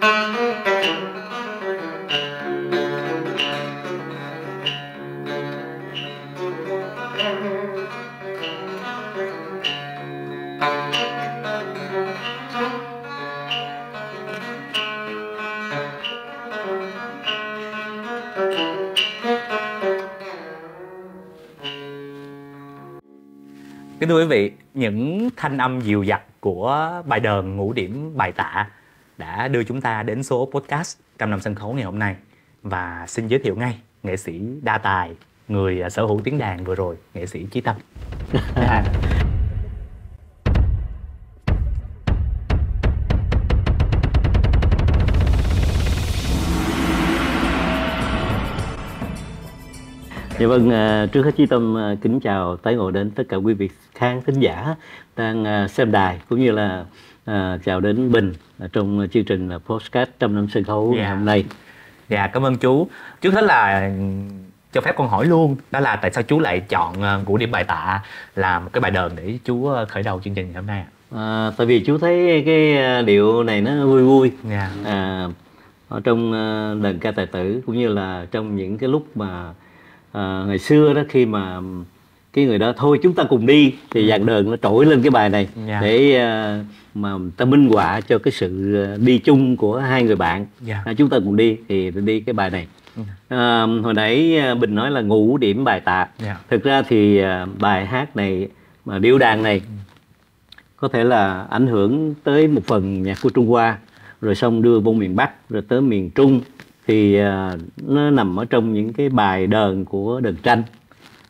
Kính thưa quý vị, những thanh âm dịu dặt của bài đờn Ngũ Điểm Bài Tạ đã đưa chúng ta đến số podcast Trăm Năm Sân Khấu ngày hôm nay. Và xin giới thiệu ngay nghệ sĩ đa tài, người sở hữu tiếng đàn vừa rồi, nghệ sĩ Chí Tâm. Dạ vâng, trước hết Chí Tâm kính chào tái ngộ đến tất cả quý vị khán thính giả đang xem đài, cũng như là chào đến Bình trong chương trình podcast Trăm Năm Sân Khấu ngày hôm nay. Dạ, cảm ơn chú. Trước hết là cho phép con hỏi luôn, đó là tại sao chú lại chọn Ngũ Điểm Bài Tạ làm một cái bài đờn để chú khởi đầu chương trình ngày hôm nay ạ? Tại vì chú thấy cái điệu này nó vui vui. Ở trong đờn ca tài tử, cũng như là trong những cái lúc mà ngày xưa đó, khi mà cái người đó thôi chúng ta cùng đi thì dàn đờn nó trỗi lên cái bài này để mà ta minh họa cho cái sự đi chung của hai người bạn. Chúng ta cùng đi thì đi cái bài này. Hồi nãy Bình nói là Ngũ Điểm Bài Tạ. Thực ra thì bài hát này mà điệu đàn này có thể là ảnh hưởng tới một phần nhạc của Trung Hoa, rồi xong đưa vô miền Bắc, rồi tới miền Trung, thì nó nằm ở trong những cái bài đờn của đờn tranh.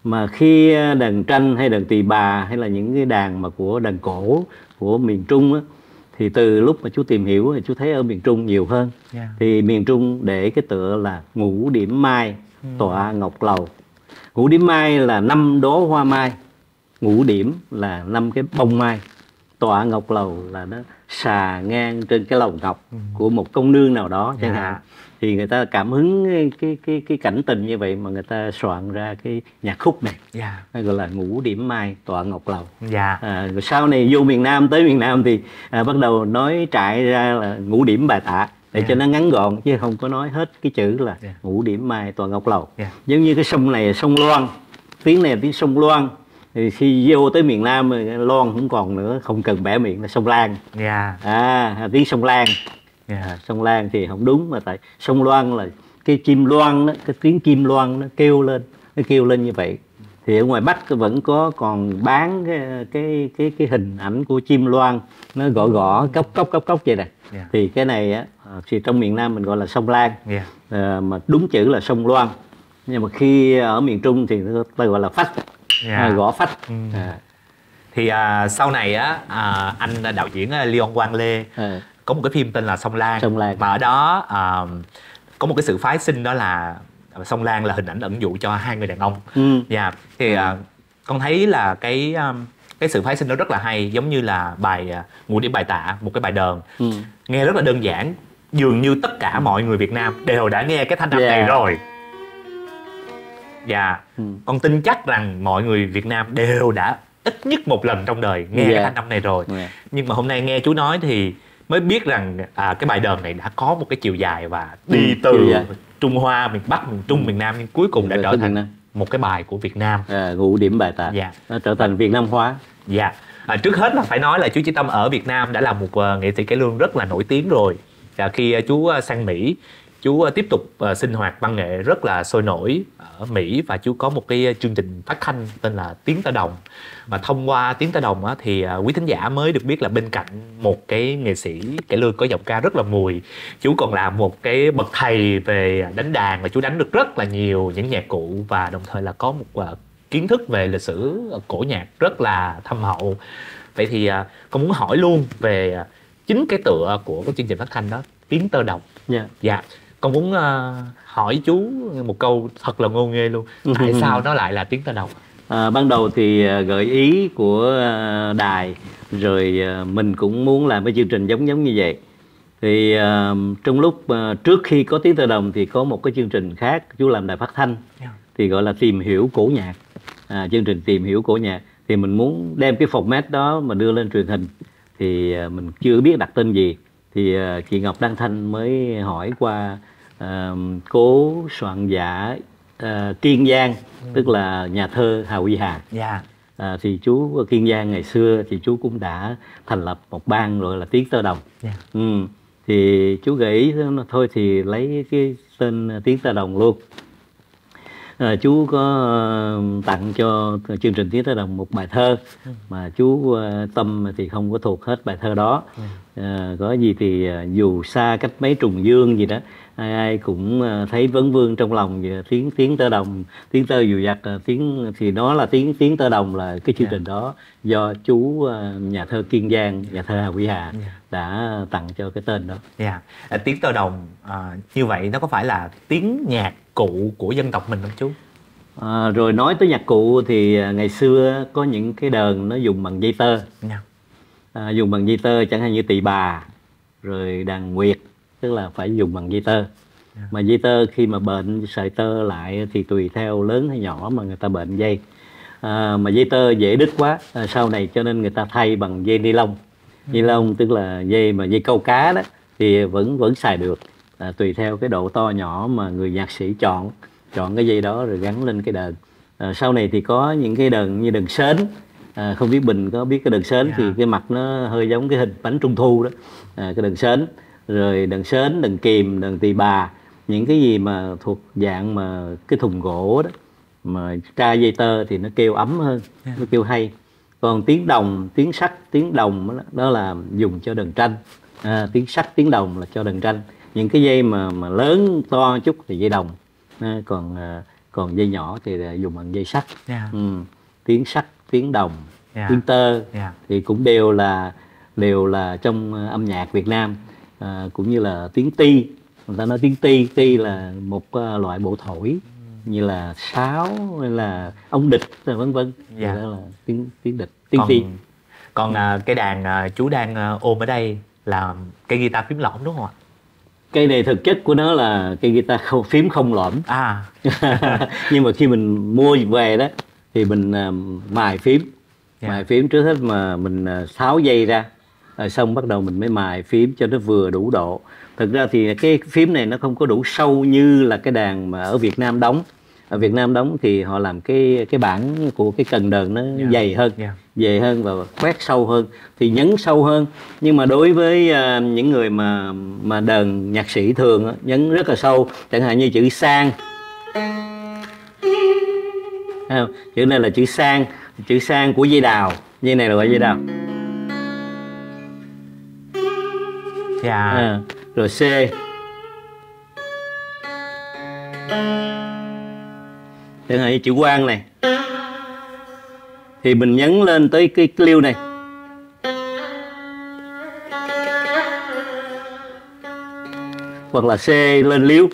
Mà khi đàn tranh hay đàn tỳ bà hay là những cái đàn mà của đàn cổ của miền Trung á, thì từ lúc mà chú tìm hiểu thì chú thấy ở miền Trung nhiều hơn. Thì miền Trung để cái tựa là Ngũ Điểm Mai tọa ngọc lầu. Ngũ điểm mai là 5 đóa hoa mai, ngũ điểm là 5 cái bông mai, tọa ngọc lầu là nó xà ngang trên cái lầu ngọc của một công nương nào đó chẳng hạn. Thì người ta cảm hứng cái cảnh tình như vậy mà người ta soạn ra cái nhạc khúc này, gọi là Ngũ Điểm Mai tọa ngọc lầu. Rồi sau này vô miền Nam, tới miền Nam thì bắt đầu nói trại ra là Ngũ Điểm Bài Tạ để cho nó ngắn gọn, chứ không có nói hết cái chữ là Ngũ Điểm Mai tọa ngọc lầu. Giống như cái sông này là sông Loan, tiếng này là tiếng sông Loan. Thì khi vô tới miền Nam Loan không còn nữa, không cần bẻ miệng là sông Lan. Tiếng sông Lan. Sông Lan thì không đúng, mà tại sông Loan là cái chim loan đó, cái tiếng chim loan nó kêu lên như vậy. Thì ở ngoài Bắc vẫn còn bán cái hình ảnh của chim loan, nó gõ cốc vậy nè. Thì cái này á thì trong miền Nam mình gọi là sông Lan, mà đúng chữ là sông Loan. Nhưng mà khi ở miền Trung thì ta gọi là phách, gõ phách. Thì sau này á anh đạo diễn Leon Quang Lê có một cái phim tên là Sông Lan. Và ở đó có một cái sự phái sinh, đó là sông Lan là hình ảnh ẩn dụ cho hai người đàn ông. Thì con thấy là cái sự phái sinh đó rất là hay, giống như là bài Ngũ Điểm Bài Tạ, một cái bài đờn nghe rất là đơn giản, dường như tất cả mọi người Việt Nam đều đã nghe cái thanh âm này rồi. Con tin chắc rằng mọi người Việt Nam đều đã ít nhất một lần trong đời nghe cái thanh âm này rồi. Nhưng mà hôm nay nghe chú nói thì mới biết rằng cái bài đờn này đã có một cái chiều dài và đi từ Trung Hoa, miền Bắc, miền Trung, miền Nam, nhưng cuối cùng đã trở thành một cái bài của Việt Nam. Ngũ Điểm Bài Tạ nó trở thành Việt Nam hóa. Trước hết là phải nói là chú Chí Tâm ở Việt Nam đã là một nghệ sĩ cải lương rất là nổi tiếng rồi. Khi chú sang Mỹ, chú tiếp tục sinh hoạt văn nghệ rất là sôi nổi ở Mỹ, và chú có một cái chương trình phát thanh tên là Tiếng Tơ Đồng. Và thông qua Tiếng Tơ Đồng á, thì quý thính giả mới được biết là bên cạnh một cái nghệ sĩ cải lương có giọng ca rất là mùi, chú còn là một cái bậc thầy về đánh đàn, và chú đánh được rất là nhiều những nhạc cụ, và đồng thời là có một kiến thức về lịch sử cổ nhạc rất là thâm hậu. Vậy thì con muốn hỏi luôn về chính cái tựa của cái chương trình phát thanh đó, Tiếng Tơ Đồng. Con muốn hỏi chú một câu thật là ngô nghê luôn, tại sao nó lại là Tiếng Tơ Đồng? Ban đầu thì gợi ý của đài, rồi mình cũng muốn làm cái chương trình giống như vậy. Thì trong lúc trước khi có Tiếng Tơ Đồng thì có một cái chương trình khác chú làm đài phát thanh, thì gọi là Tìm Hiểu Cổ Nhạc. Chương trình Tìm Hiểu Cổ Nhạc thì mình muốn đem cái format đó mà đưa lên truyền hình, thì mình chưa biết đặt tên gì. thì chị Ngọc Đăng Thanh mới hỏi qua cố soạn giả Kiên Giang, tức là nhà thơ Hà Huy Hà. Thì chú Kiên Giang ngày xưa thì chú cũng đã thành lập một ban gọi là Tiếng Tơ Đồng. Thì chú gợi ý thôi thì lấy cái tên Tiếng Tơ Đồng luôn. Chú có tặng cho chương trình Tiếng Tơ Đồng một bài thơ mà chú Tâm thì không có thuộc hết bài thơ đó. Có gì thì dù xa cách mấy trùng dương gì đó, ai cũng thấy vấn vương trong lòng về tiếng Tơ Đồng, tiếng tơ dù dặt, tiếng thì đó là tiếng Tơ Đồng, là cái chương trình đó do chú nhà thơ Kiên Giang, nhà thơ Hà Huy Hà đã tặng cho cái tên đó. Tiếng Tơ Đồng như vậy nó có phải là tiếng nhạc cụ của dân tộc mình không chú? Rồi nói tới nhạc cụ thì ngày xưa có những cái đờn nó dùng bằng dây tơ. Dùng bằng dây tơ, chẳng hạn như tỳ bà, rồi đàn nguyệt, tức là phải dùng bằng dây tơ. Mà dây tơ khi mà bệnh sợi tơ lại thì tùy theo lớn hay nhỏ mà người ta bệnh dây. Mà dây tơ dễ đứt quá, sau này cho nên người ta thay bằng dây ni lông. Ni lông tức là dây mà dây câu cá đó thì vẫn xài được, tùy theo cái độ to nhỏ mà người nhạc sĩ chọn cái dây đó rồi gắn lên cái đờn. Sau này thì có những cái đờn như đờn sến. Không biết Bình có biết cái đờn sến thì cái mặt nó hơi giống cái hình bánh trung thu đó. Cái đờn sến, rồi đờn sến, đờn kìm, đờn tỳ bà, những cái gì mà thuộc dạng mà cái thùng gỗ đó mà tra dây tơ thì nó kêu ấm hơn, nó kêu hay. Còn tiếng đồng, tiếng sắt, tiếng đồng đó là dùng cho đờn tranh. Tiếng sắt, tiếng đồng là cho đờn tranh. Những cái dây mà lớn to chút thì dây đồng. Còn dây nhỏ thì là dùng bằng dây sắt. Tiếng sắt, tiếng đồng, tiếng tơ thì cũng đều là trong âm nhạc Việt Nam. Cũng như là tiếng ti, người ta nói tiếng ti là một loại bộ thổi như là sáo hay là ống địch vân vân. Đó là tiếng địch, tiếng ti. Còn cái đàn chú đang ôm ở đây là cây guitar phím lõm đúng không ạ? Cây này thực chất của nó là cây guitar phím không lõm. Nhưng mà khi mình mua về đó thì mình mài phím. Mài phím trước hết mà mình tháo dây ra, xong bắt đầu mình mới mài phím cho nó vừa đủ độ. Thực ra thì cái phím này nó không có đủ sâu như là cái đàn mà ở Việt Nam đóng. Ở Việt Nam đóng thì họ làm cái bản của cái cần đờn nó dày hơn, dày hơn và khoét sâu hơn, thì nhấn sâu hơn. Nhưng mà đối với những người mà đờn nhạc sĩ thường nhấn rất là sâu, chẳng hạn như chữ sang, chữ này là chữ sang của dây đào, dây này là gọi dây đào. Rồi C, chẳng hạn như chữ quang này thì mình nhấn lên tới cái liêu này. Hoặc là C lên liêu.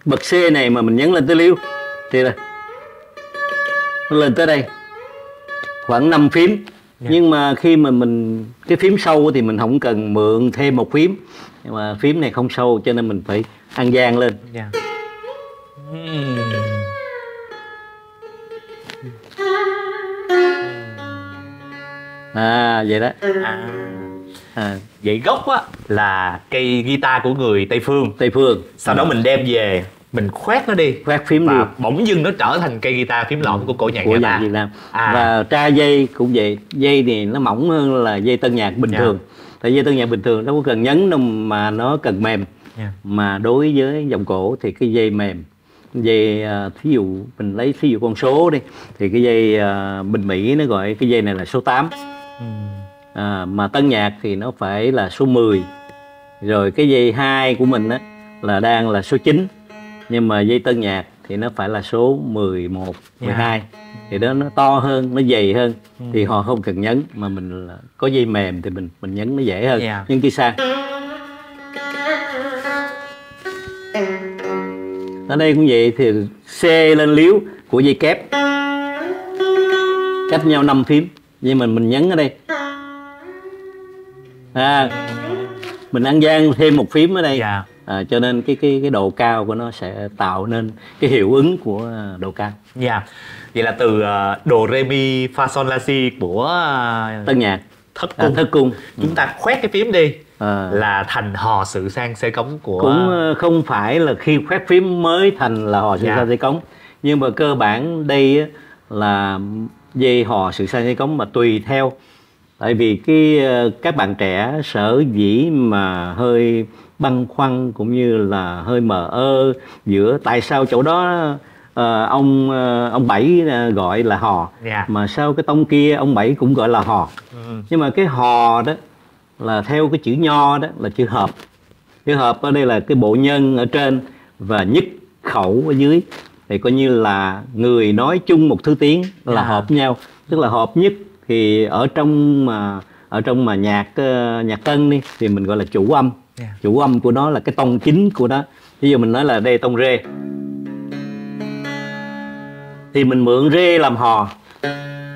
Bậc C này mà mình nhấn lên tới liêu thì là nó lên tới đây khoảng 5 phím. Nhưng mà khi mà mình cái phím sâu thì mình không cần mượn thêm một phím, nhưng mà phím này không sâu cho nên mình phải ăn gian lên. Vậy đó. Vậy gốc á là cây guitar của người Tây Phương. Sau đó mình đem về, mình khoét nó đi, khoét phím và bỗng dưng nó trở thành cây guitar phím lõm của cổ nhạc Việt Nam. Và tra dây cũng vậy, dây thì nó mỏng hơn là dây tân nhạc bình thường. Tại dây tân nhạc bình thường nó có cần nhấn đâu mà nó cần mềm. Mà đối với giọng cổ thì cái dây mềm. Dây thí dụ mình lấy thí dụ con số đi thì cái dây bên Mỹ nó gọi cái dây này là số 8. Mà tân nhạc thì nó phải là số 10. Rồi cái dây 2 của mình á là đang là số 9. Nhưng mà dây tân nhạc thì nó phải là số 11, 12. Thì đó nó to hơn, nó dày hơn. Thì họ không cần nhấn, mà mình có dây mềm thì mình nhấn nó dễ hơn. Nhưng khi sang ở đây cũng vậy, thì C lên liếu của dây kép cách nhau 5 phím, nhưng mà mình nhấn ở đây, mình ăn gian thêm một phím ở đây. Cho nên cái độ cao của nó sẽ tạo nên cái hiệu ứng của độ cao. Vậy là từ do re mi fa sol la si của tân nhạc thất cung. Thất cung. Chúng ta khoét cái phím đi là thành hò sự sang xê cống của... Cũng không phải là khi khoét phím mới thành là hò sự sang xê cống, nhưng mà cơ bản đây là dây hò sự sang xê cống mà tùy theo. Tại vì các bạn trẻ sở dĩ mà hơi băn khoăn cũng như là hơi mờ ơ giữa tại sao chỗ đó ông Bảy gọi là hò, mà sao cái tông kia ông Bảy cũng gọi là hò. Nhưng mà cái hò đó là theo cái chữ nho đó là chữ hợp. Chữ hợp ở đây là cái bộ nhân ở trên và nhất khẩu ở dưới, thì coi như là người nói chung một thứ tiếng là hợp nhau, tức là hợp nhất. Thì ở trong mà nhạc Tân đi thì mình gọi là chủ âm. Chủ âm của nó là cái tông chính của nó. Ví dụ mình nói là đây tông rê thì mình mượn rê làm hò.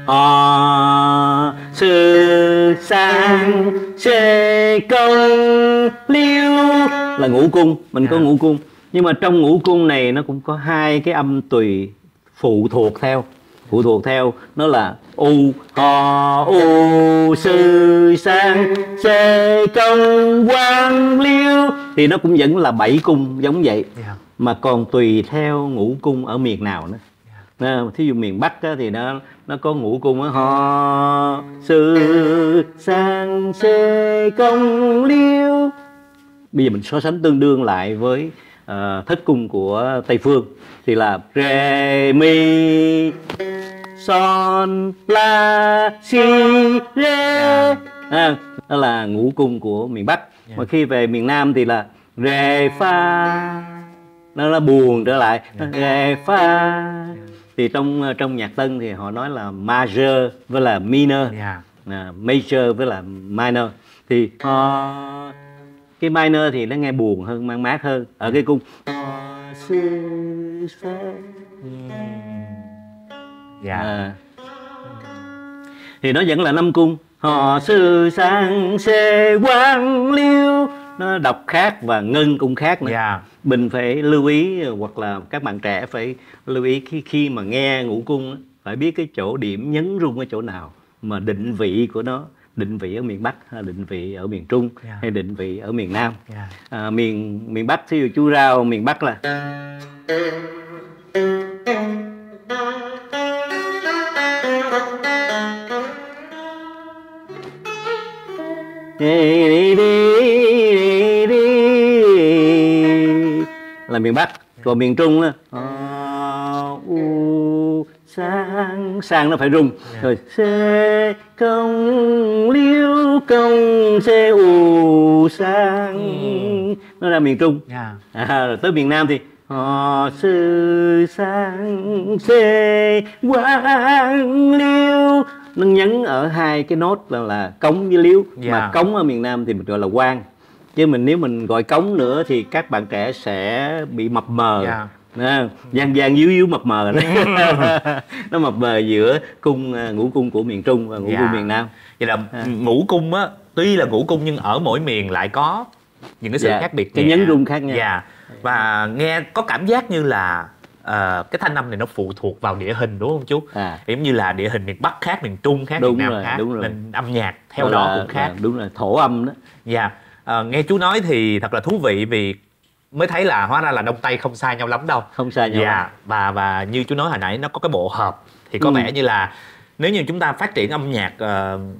Hò sự sang xê công liêu là ngũ cung, mình có ngũ cung. Nhưng mà trong ngũ cung này nó cũng có hai cái âm tùy phụ thuộc theo nó là u hò u sư sang xê công quang liêu, thì nó cũng vẫn là 7 cung giống vậy. Mà còn tùy theo ngũ cung ở miền nào nữa. Thí dụ miền Bắc á, thì nó có ngũ cung á, hò sư sang xê công liêu. Bây giờ mình so sánh tương đương lại với thất cung của Tây Phương thì là rê mi son la si rê, đó là ngũ cung của miền Bắc. Mà khi về miền Nam thì là rê pha, nó buồn trở lại, rê pha. Thì trong nhạc Tân thì họ nói là major với là minor, major với là minor. Thì cái minor thì nó nghe buồn hơn, mang mát hơn ở cái cung thì nó vẫn là 5 cung. Hò sư sang xê quang liêu, nó đọc khác và ngân cũng khác nữa. Mình phải lưu ý, hoặc là các bạn trẻ phải lưu ý khi mà nghe ngũ cung phải biết cái chỗ điểm nhấn rung ở chỗ nào, mà định vị của nó, định vị ở miền Bắc hay định vị ở miền Trung hay định vị ở miền Nam. Miền Bắc, thí dụ chú Rao miền Bắc là là miền Bắc. Còn miền Trung á sang nó phải rung. Rồi xê công liêu công xê u sang, nó ra miền Trung. Rồi tới miền Nam thì hò sư sang xê quang liêu, nó nhấn ở hai cái nốt là cống với liếu. Mà cống ở miền Nam thì mình gọi là quang, chứ nếu mình gọi cống nữa thì các bạn trẻ sẽ bị mập mờ. Gian díu mập mờ đó. Nó mập mờ giữa ngũ cung của miền Trung và ngũ cung miền Nam. Vậy là ngũ cung á, tuy là ngũ cung nhưng ở mỗi miền lại có những cái sự khác biệt, cái nhấn rung khác nhau. Và nghe có cảm giác như là cái thanh âm này nó phụ thuộc vào địa hình, đúng không chú? Giống như là địa hình miền Bắc khác, miền Trung khác, miền Nam khác, nên âm nhạc theo đó cũng khác. Đúng rồi, thổ âm đó. Nghe chú nói thì thật là thú vị, vì mới thấy là hóa ra là Đông Tây không sai nhau lắm đâu. Không sai nhau lắm. Và như chú nói hồi nãy, nó có cái bộ hợp thì có vẻ như là nếu như chúng ta phát triển âm nhạc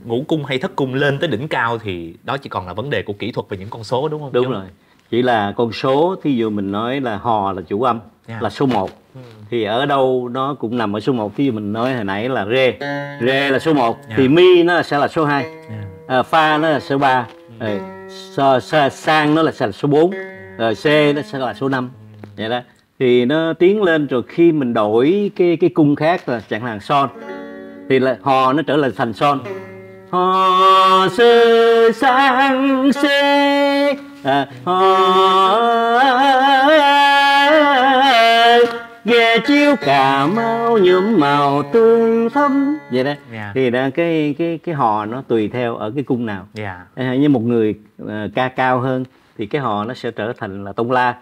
ngũ cung hay thất cung lên tới đỉnh cao thì đó chỉ còn là vấn đề của kỹ thuật về những con số, đúng không? Đúng rồi, chỉ là con số. Thí dụ mình nói là hò là chủ âm, là số 1 thì ở đâu nó cũng nằm ở số 1. Thí dụ mình nói hồi nãy là rê là số 1 thì mi nó sẽ là số 2, pha nó là số 3, sang nó là sẽ là số 4, rồi C nó sẽ là số 5. Vậy đó. Thì nó tiến lên, rồi khi mình đổi cái cung khác là chẳng hạn son thì là hò nó trở lại thành son. Hò sư sang C, ghé chiếu Cà Mau nhuộm màu tươi thắm. Vậy đó. Thì đó, cái hò nó tùy theo ở cái cung nào. Như một người ca cao hơn thì cái hò nó sẽ trở thành là tông la.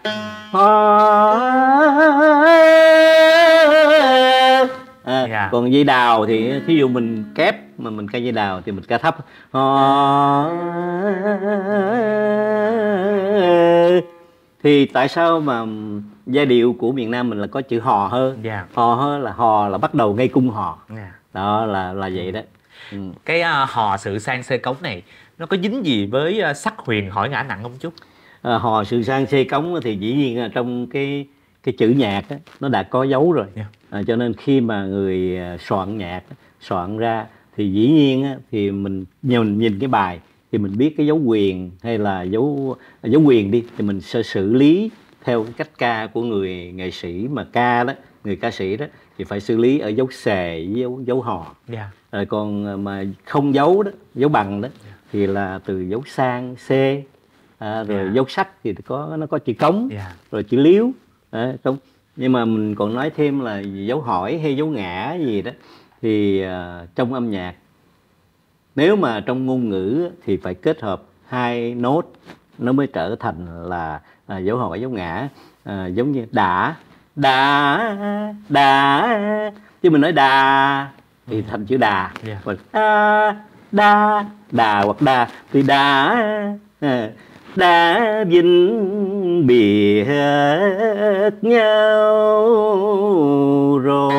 Còn dây đào thì thí dụ mình kép mà mình ca dây đào thì mình ca thấp ho. Thì tại sao mà giai điệu của miền Nam mình là có chữ hò hơ? Hò là bắt đầu ngay cung hò. Đó là vậy đó. Cái hò sự sang xê cống này nó có dính gì với sắc huyền hỏi ngã nặng không chú? Hò sự sang xê cống thì dĩ nhiên là trong cái chữ nhạc á, nó đã có dấu rồi. Cho nên khi mà người soạn nhạc soạn ra thì dĩ nhiên á, thì mình nhìn cái bài thì mình biết cái dấu quyền hay là dấu quyền đi thì mình sẽ xử lý theo cái cách ca của người nghệ sĩ mà ca đó, người ca sĩ đó thì phải xử lý ở dấu xề với dấu hò. Rồi còn mà không dấu đó, dấu bằng đó thì là từ dấu sang c, rồi dấu sắc thì nó có chữ cống, rồi chữ liếu. Nhưng mà mình còn nói thêm là dấu hỏi hay dấu ngã gì đó thì trong âm nhạc nếu mà trong ngôn ngữ thì phải kết hợp hai nốt nó mới trở thành là dấu hỏi dấu ngã. Giống như đã chứ mình nói đà thì thành chữ đà. Còn đà hoặc đà thì đã vinh biệt nhau rồi.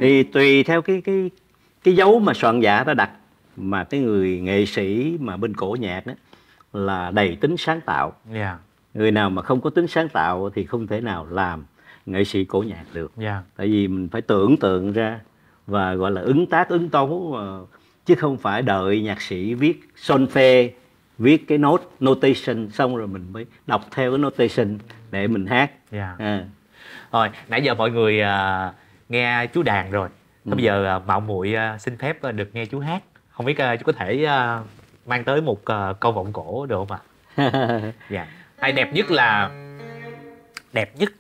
Thì tùy theo cái dấu mà soạn giả đã đặt, mà cái người nghệ sĩ mà bên cổ nhạc đó là đầy tính sáng tạo. Người nào mà không có tính sáng tạo thì không thể nào làm nghệ sĩ cổ nhạc được. Tại vì mình phải tưởng tượng ra và gọi là ứng tác ứng tấu, chứ không phải đợi nhạc sĩ viết solfege, viết cái notation xong rồi mình mới đọc theo cái notation để mình hát. Rồi nãy giờ mọi người nghe chú đàn rồi. Bây giờ mạo muội xin phép được nghe chú hát. Không biết chú có thể mang tới một câu vọng cổ được không ạ? Hay đẹp nhất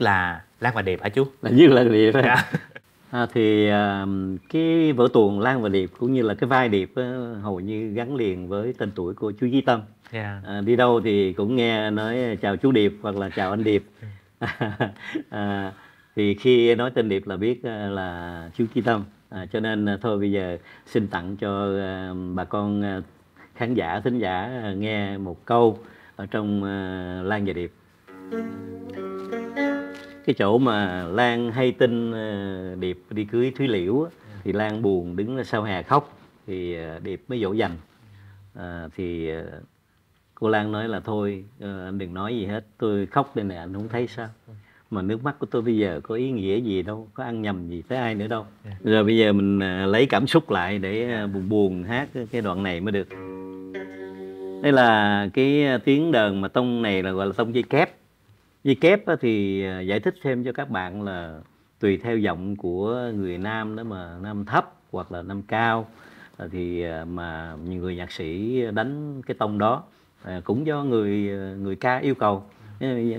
là Lan và Điệp hả chú? Đẹp nhất là Điệp. Thì cái vở tuồng Lan và Điệp cũng như là cái vai Điệp hầu như gắn liền với tên tuổi của chú Chí Tâm. Đi đâu thì cũng nghe nói chào chú Điệp hoặc là chào anh Điệp. Thì khi nói tên Điệp là biết là chú Chí Tâm. Cho nên thôi bây giờ xin tặng cho bà con khán giả, thính giả nghe một câu ở trong Lan và Điệp. Cái chỗ mà Lan hay tin Điệp đi cưới Thúy Liễu thì Lan buồn đứng sau hè khóc, thì Điệp mới dỗ dành. Thì cô Lan nói là thôi anh đừng nói gì hết, tôi khóc đây này anh không thấy sao, mà nước mắt của tôi bây giờ có ý nghĩa gì đâu, có ăn nhầm gì tới ai nữa đâu. Rồi bây giờ mình lấy cảm xúc lại để buồn hát cái đoạn này mới được. Đây là cái tiếng đờn mà tông này là gọi là tông dây kép. Dây kép thì giải thích thêm cho các bạn là tùy theo giọng của người nam đó, mà nam thấp hoặc là nam cao thì mà nhiều người nhạc sĩ đánh cái tông đó cũng do người ca yêu cầu.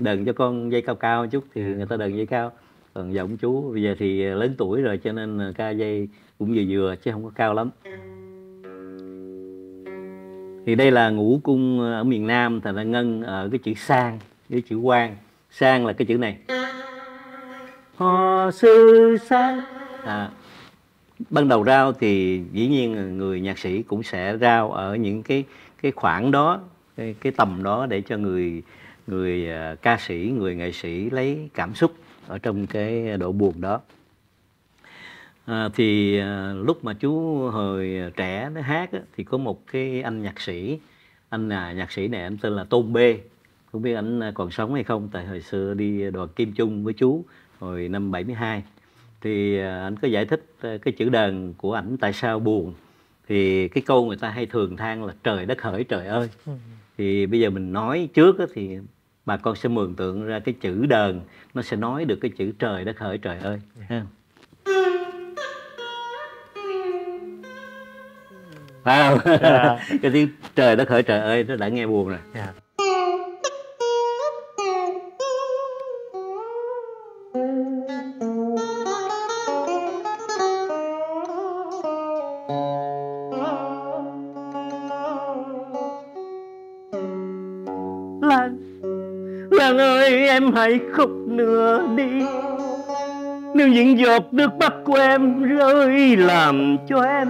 Đờn cho con dây cao cao chút thì người ta đờn dây cao. Còn giọng chú bây giờ thì lớn tuổi rồi cho nên ca dây cũng vừa vừa chứ không có cao lắm. Thì đây là ngũ cung ở miền Nam, thành ra ngân ở cái chữ sang với chữ quan. Sang là cái chữ này. Hò sư sang. Ban đầu rao thì dĩ nhiên người nhạc sĩ cũng sẽ rao ở những cái khoảng đó, cái tầm đó để cho người ca sĩ, người nghệ sĩ lấy cảm xúc ở trong cái độ buồn đó. Thì lúc mà chú hồi trẻ nó hát thì có một cái anh nhạc sĩ, nhạc sĩ này anh tên là Tôn B. Không biết anh còn sống hay không, tại hồi xưa đi đoàn Kim Chung với chú hồi năm 72. Thì anh có giải thích cái chữ đờn của ảnh tại sao buồn. Thì cái câu người ta hay thường than là trời đất hỡi trời ơi. Thì bây giờ mình nói trước thì bà con sẽ mường tượng ra cái chữ đờn nó sẽ nói được cái chữ trời đất hỡi trời ơi. Phải không? Cái tiếng trời đất hỡi trời ơi nó đã nghe buồn rồi. Lan ơi em hãy khóc nữa đi, Nếu những giọt nước mắt của em rơi làm cho em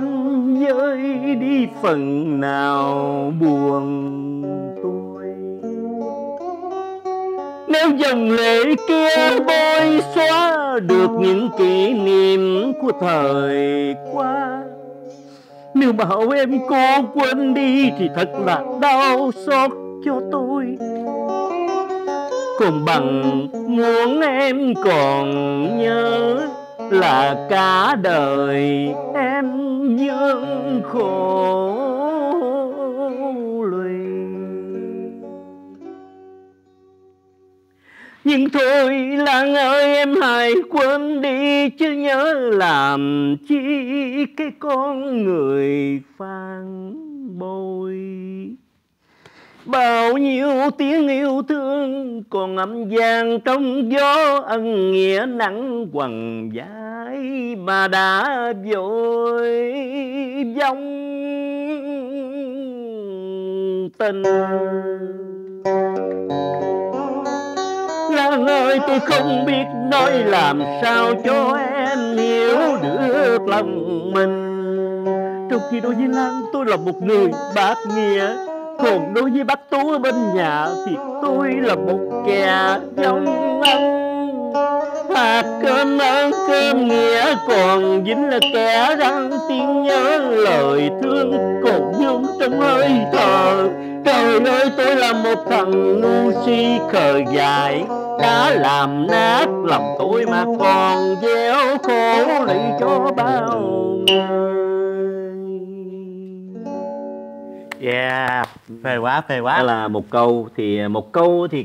vơi đi phần nào buồn tôi. Nếu dòng lệ kia bôi xóa được những kỷ niệm của thời qua, nếu bảo em cố quên đi thì thật là đau xót cho tôi. Còn bằng muốn em còn nhớ là cả đời em dương khổ lụy. Nhưng thôi Lan ơi em hãy quên đi, chứ nhớ làm chi cái con người phản bội. Bao nhiêu tiếng yêu thương còn âm vang trong gió, ân nghĩa nặng quằn vai mà đã vội vong tình. Lan ơi tôi không biết nói làm sao cho em hiểu được lòng mình. Trong khi đối với Lan tôi là một người bác nghĩa, còn đối với bác Tú ở bên nhà thì tôi là một kẻ vong ân. Hạt cơm ơn cơm nghĩa còn dính là kẻ răng tiếng nhớ lời thương còn vương trong hơi thở. Trời ơi tôi là một thằng ngu si khờ dại, đã làm nát lòng tôi mà còn gieo khổ lụy cho bao người. Yeah, phê quá, phê quá. Đó là một câu thì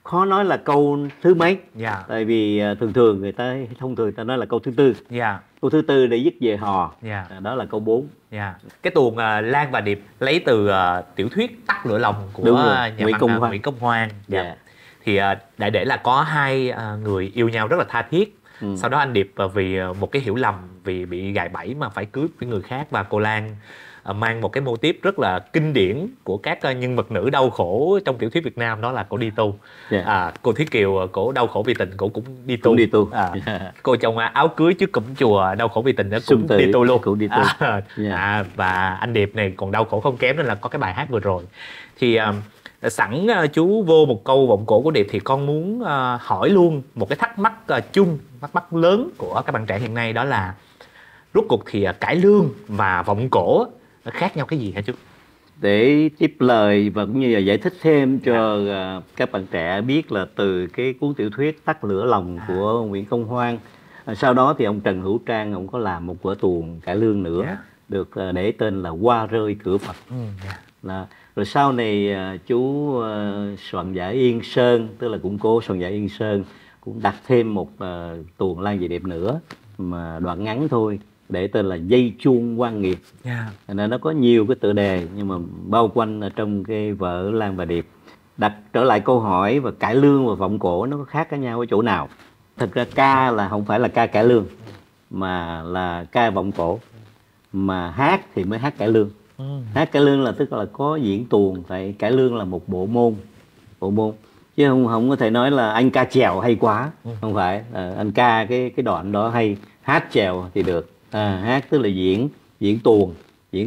khó nói là câu thứ mấy. Yeah. Tại vì thường người ta nói là câu thứ tư. Yeah. Câu thứ tư để dứt về hò. Yeah. Đó là câu 4. Yeah. Cái tuồng Lan và Điệp lấy từ tiểu thuyết Tắt lửa lòng của nhà văn Nguyễn Công Hoan. Yeah. Thì đại để là có hai người yêu nhau rất là tha thiết. Sau đó anh Điệp vì một cái hiểu lầm, vì bị gài bẫy mà phải cưới với người khác, và cô Lan mang một cái mô típ rất là kinh điển của các nhân vật nữ đau khổ trong tiểu thuyết Việt Nam, đó là cổ đi tu. Cô Thúy Kiều cổ đau khổ vì tình, cổ cũng đi tu. Cô chồng áo cưới trước cổng chùa đau khổ vì tình đó cũng đi tu luôn. Cũng đi tu. Và anh Điệp này còn đau khổ không kém, nên là có cái bài hát vừa rồi. Thì sẵn chú vô một câu vọng cổ của Điệp thì con muốn hỏi luôn một cái thắc mắc chung, thắc mắc lớn của các bạn trẻ hiện nay, đó là rốt cuộc thì cải lương và vọng cổ nó khác nhau cái gì hả chú? Để tiếp lời và cũng như là giải thích thêm cho các bạn trẻ biết là từ cái cuốn tiểu thuyết Tắt lửa lòng của Nguyễn Công Hoan, sau đó thì ông Trần Hữu Trang ông có làm một vở tuồng cải lương nữa, được để tên là Hoa rơi cửa Phật. Rồi sau này chú soạn giả Yên Sơn, tức là cũng cố soạn giả Yên Sơn cũng đặt thêm một tuồng Lan về Điệp nữa, mà đoạn ngắn thôi, để tên là Dây chuông quan nghiệp. Nên nó có nhiều cái tựa đề, nhưng mà bao quanh ở trong cái vở Lan và Điệp. Đặt trở lại câu hỏi và cải lương và vọng cổ nó có khác với nhau ở chỗ nào? Thật ra ca là không phải là ca cải lương, mà là ca vọng cổ. Mà hát thì mới hát cải lương. Hát cải lương là tức là có diễn tuồng, tại cải lương là một bộ môn. Chứ không có thể nói là anh ca chèo hay quá, không phải. Anh ca cái đoạn đó hay, hát chèo thì được. Hát tức là diễn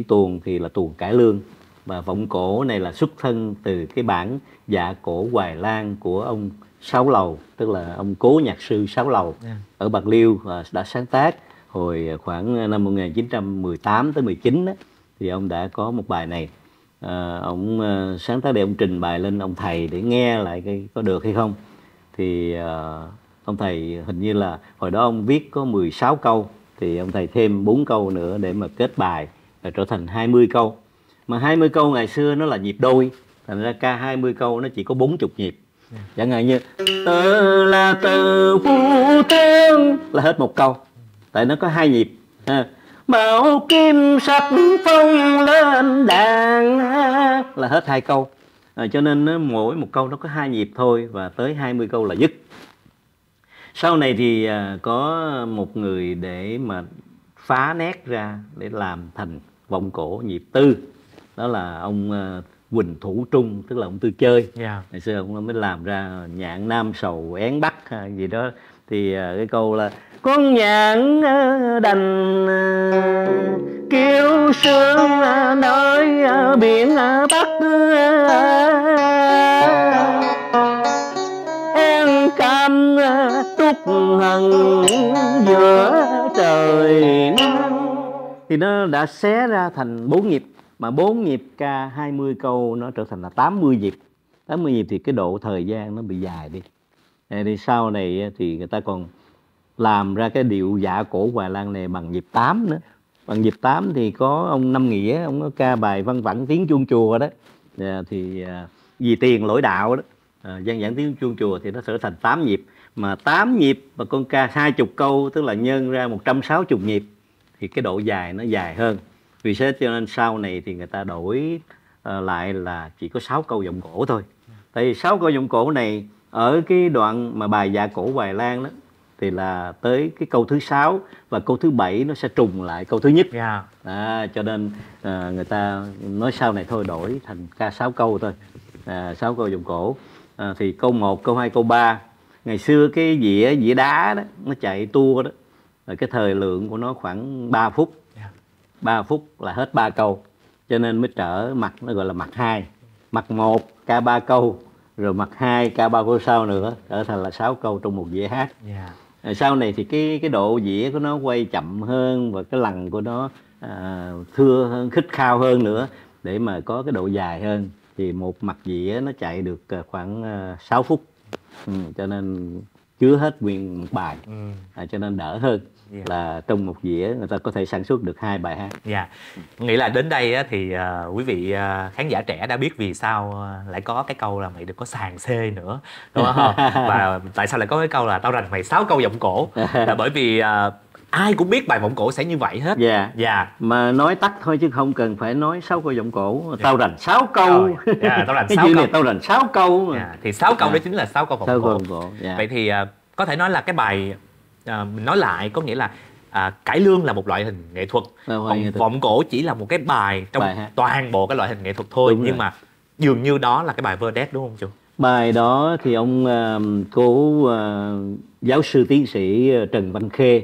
tuồng thì là tuồng cải lương. Và vọng cổ này là xuất thân từ cái bản dạ cổ Hoài Lan của ông Sáu Lầu, tức là ông cố nhạc sư Sáu Lầu ở Bạc Liêu, đã sáng tác hồi khoảng năm 1918 tới 19 đó, thì ông đã có một bài này. Ông sáng tác để ông trình bày lên ông thầy để nghe lại cái có được hay không. Thì ông thầy hình như là hồi đó ông viết có 16 câu, thì ông thầy thêm 4 câu nữa để mà kết bài, và trở thành 20 câu. Mà 20 câu ngày xưa nó là nhịp đôi, thành ra ca 20 câu nó chỉ có 40 nhịp. Chẳng hạn như tơ là tơ phu tương là hết một câu, tại nó có 2 nhịp. Bảo kim sắc phong lên đàn là hết 2 câu. Cho nên mỗi một câu nó có 2 nhịp thôi, và tới 20 câu là dứt. Sau này thì có một người để mà phá nét ra để làm thành vọng cổ nhịp tư, đó là ông Quỳnh Thủ Trung, tức là ông Tư Chơi. Ngày xưa ông mới làm ra Nhạn Nam Sầu Én Bắc gì đó, Thì cái câu là con nhạn đành kêu sương nơi biển Bắc, em cam túc hằng giữa trời nắng. Thì nó đã xé ra thành 4 nhịp, mà 4 nhịp ca 20 câu nó trở thành là 80 nhịp. 80 nhịp thì cái độ thời gian nó bị dài đi. Thì sau này thì người ta còn làm ra cái điệu dạ cổ Hoài Lan này bằng nhịp 8 nữa. Bằng nhịp 8 thì có ông Năm Nghĩa, ông có ca bài Văn Vẳng Tiếng Chuông Chùa đó. Thì vì tiền lỗi đạo đó, dân giảng Tiếng Chuông Chùa thì nó trở thành 8 nhịp. Mà 8 nhịp mà con ca 20 câu, tức là nhân ra 160 nhịp, thì cái độ dài nó dài hơn. Vì thế cho nên sau này thì người ta đổi lại là chỉ có 6 câu giọng cổ thôi. Tại vì 6 câu giọng cổ này ở cái đoạn mà bài dạ cổ Hoài Lan đó thì là tới cái câu thứ 6 và câu thứ 7 nó sẽ trùng lại câu thứ nhất. Cho nên người ta nói sau này thôi đổi thành ca 6 câu thôi, 6 câu giọng cổ. Thì câu 1, câu 2, câu 3 ngày xưa cái dĩa đá đó nó chạy tua đó, cái thời lượng của nó khoảng 3 phút. 3 phút là hết 3 câu, cho nên mới trở mặt nó gọi là mặt 2. Mặt 1 ca 3 câu, rồi mặt 2 ca 3 câu sau nữa, trở thành là 6 câu trong một dĩa hát. Sau này thì cái độ dĩa của nó quay chậm hơn, và cái lằn của nó thưa hơn, khích khao hơn nữa, để mà có cái độ dài hơn. Thì một mặt dĩa nó chạy được khoảng 6 phút, cho nên chứa hết nguyên một bài, cho nên đỡ hơn. Là trong một dĩa người ta có thể sản xuất được 2 bài hát. Nghĩ là đến đây á, thì quý vị khán giả trẻ đã biết vì sao lại có cái câu là mày đừng có sàn xê nữa, đúng không? Và tại sao lại có cái câu là tao rành mày 6 câu giọng cổ, là bởi vì ai cũng biết bài vọng cổ sẽ như vậy hết. Mà nói tắt thôi chứ không cần phải nói 6 câu giọng cổ. Tao rành 6 câu. Tao rành 6 câu này tao rành 6 câu. Thì 6 câu đó chính là 6 câu vọng cổ. Vậy thì có thể nói là cái bài mình nói lại có nghĩa là cải lương là một loại hình nghệ thuật, còn vọng cổ chỉ là một cái bài trong toàn bộ cái loại hình nghệ thuật thôi. Nhưng mà dường như đó là cái bài Verdet, đúng không chú? Bài đó thì ông cố giáo sư tiến sĩ Trần Văn Khê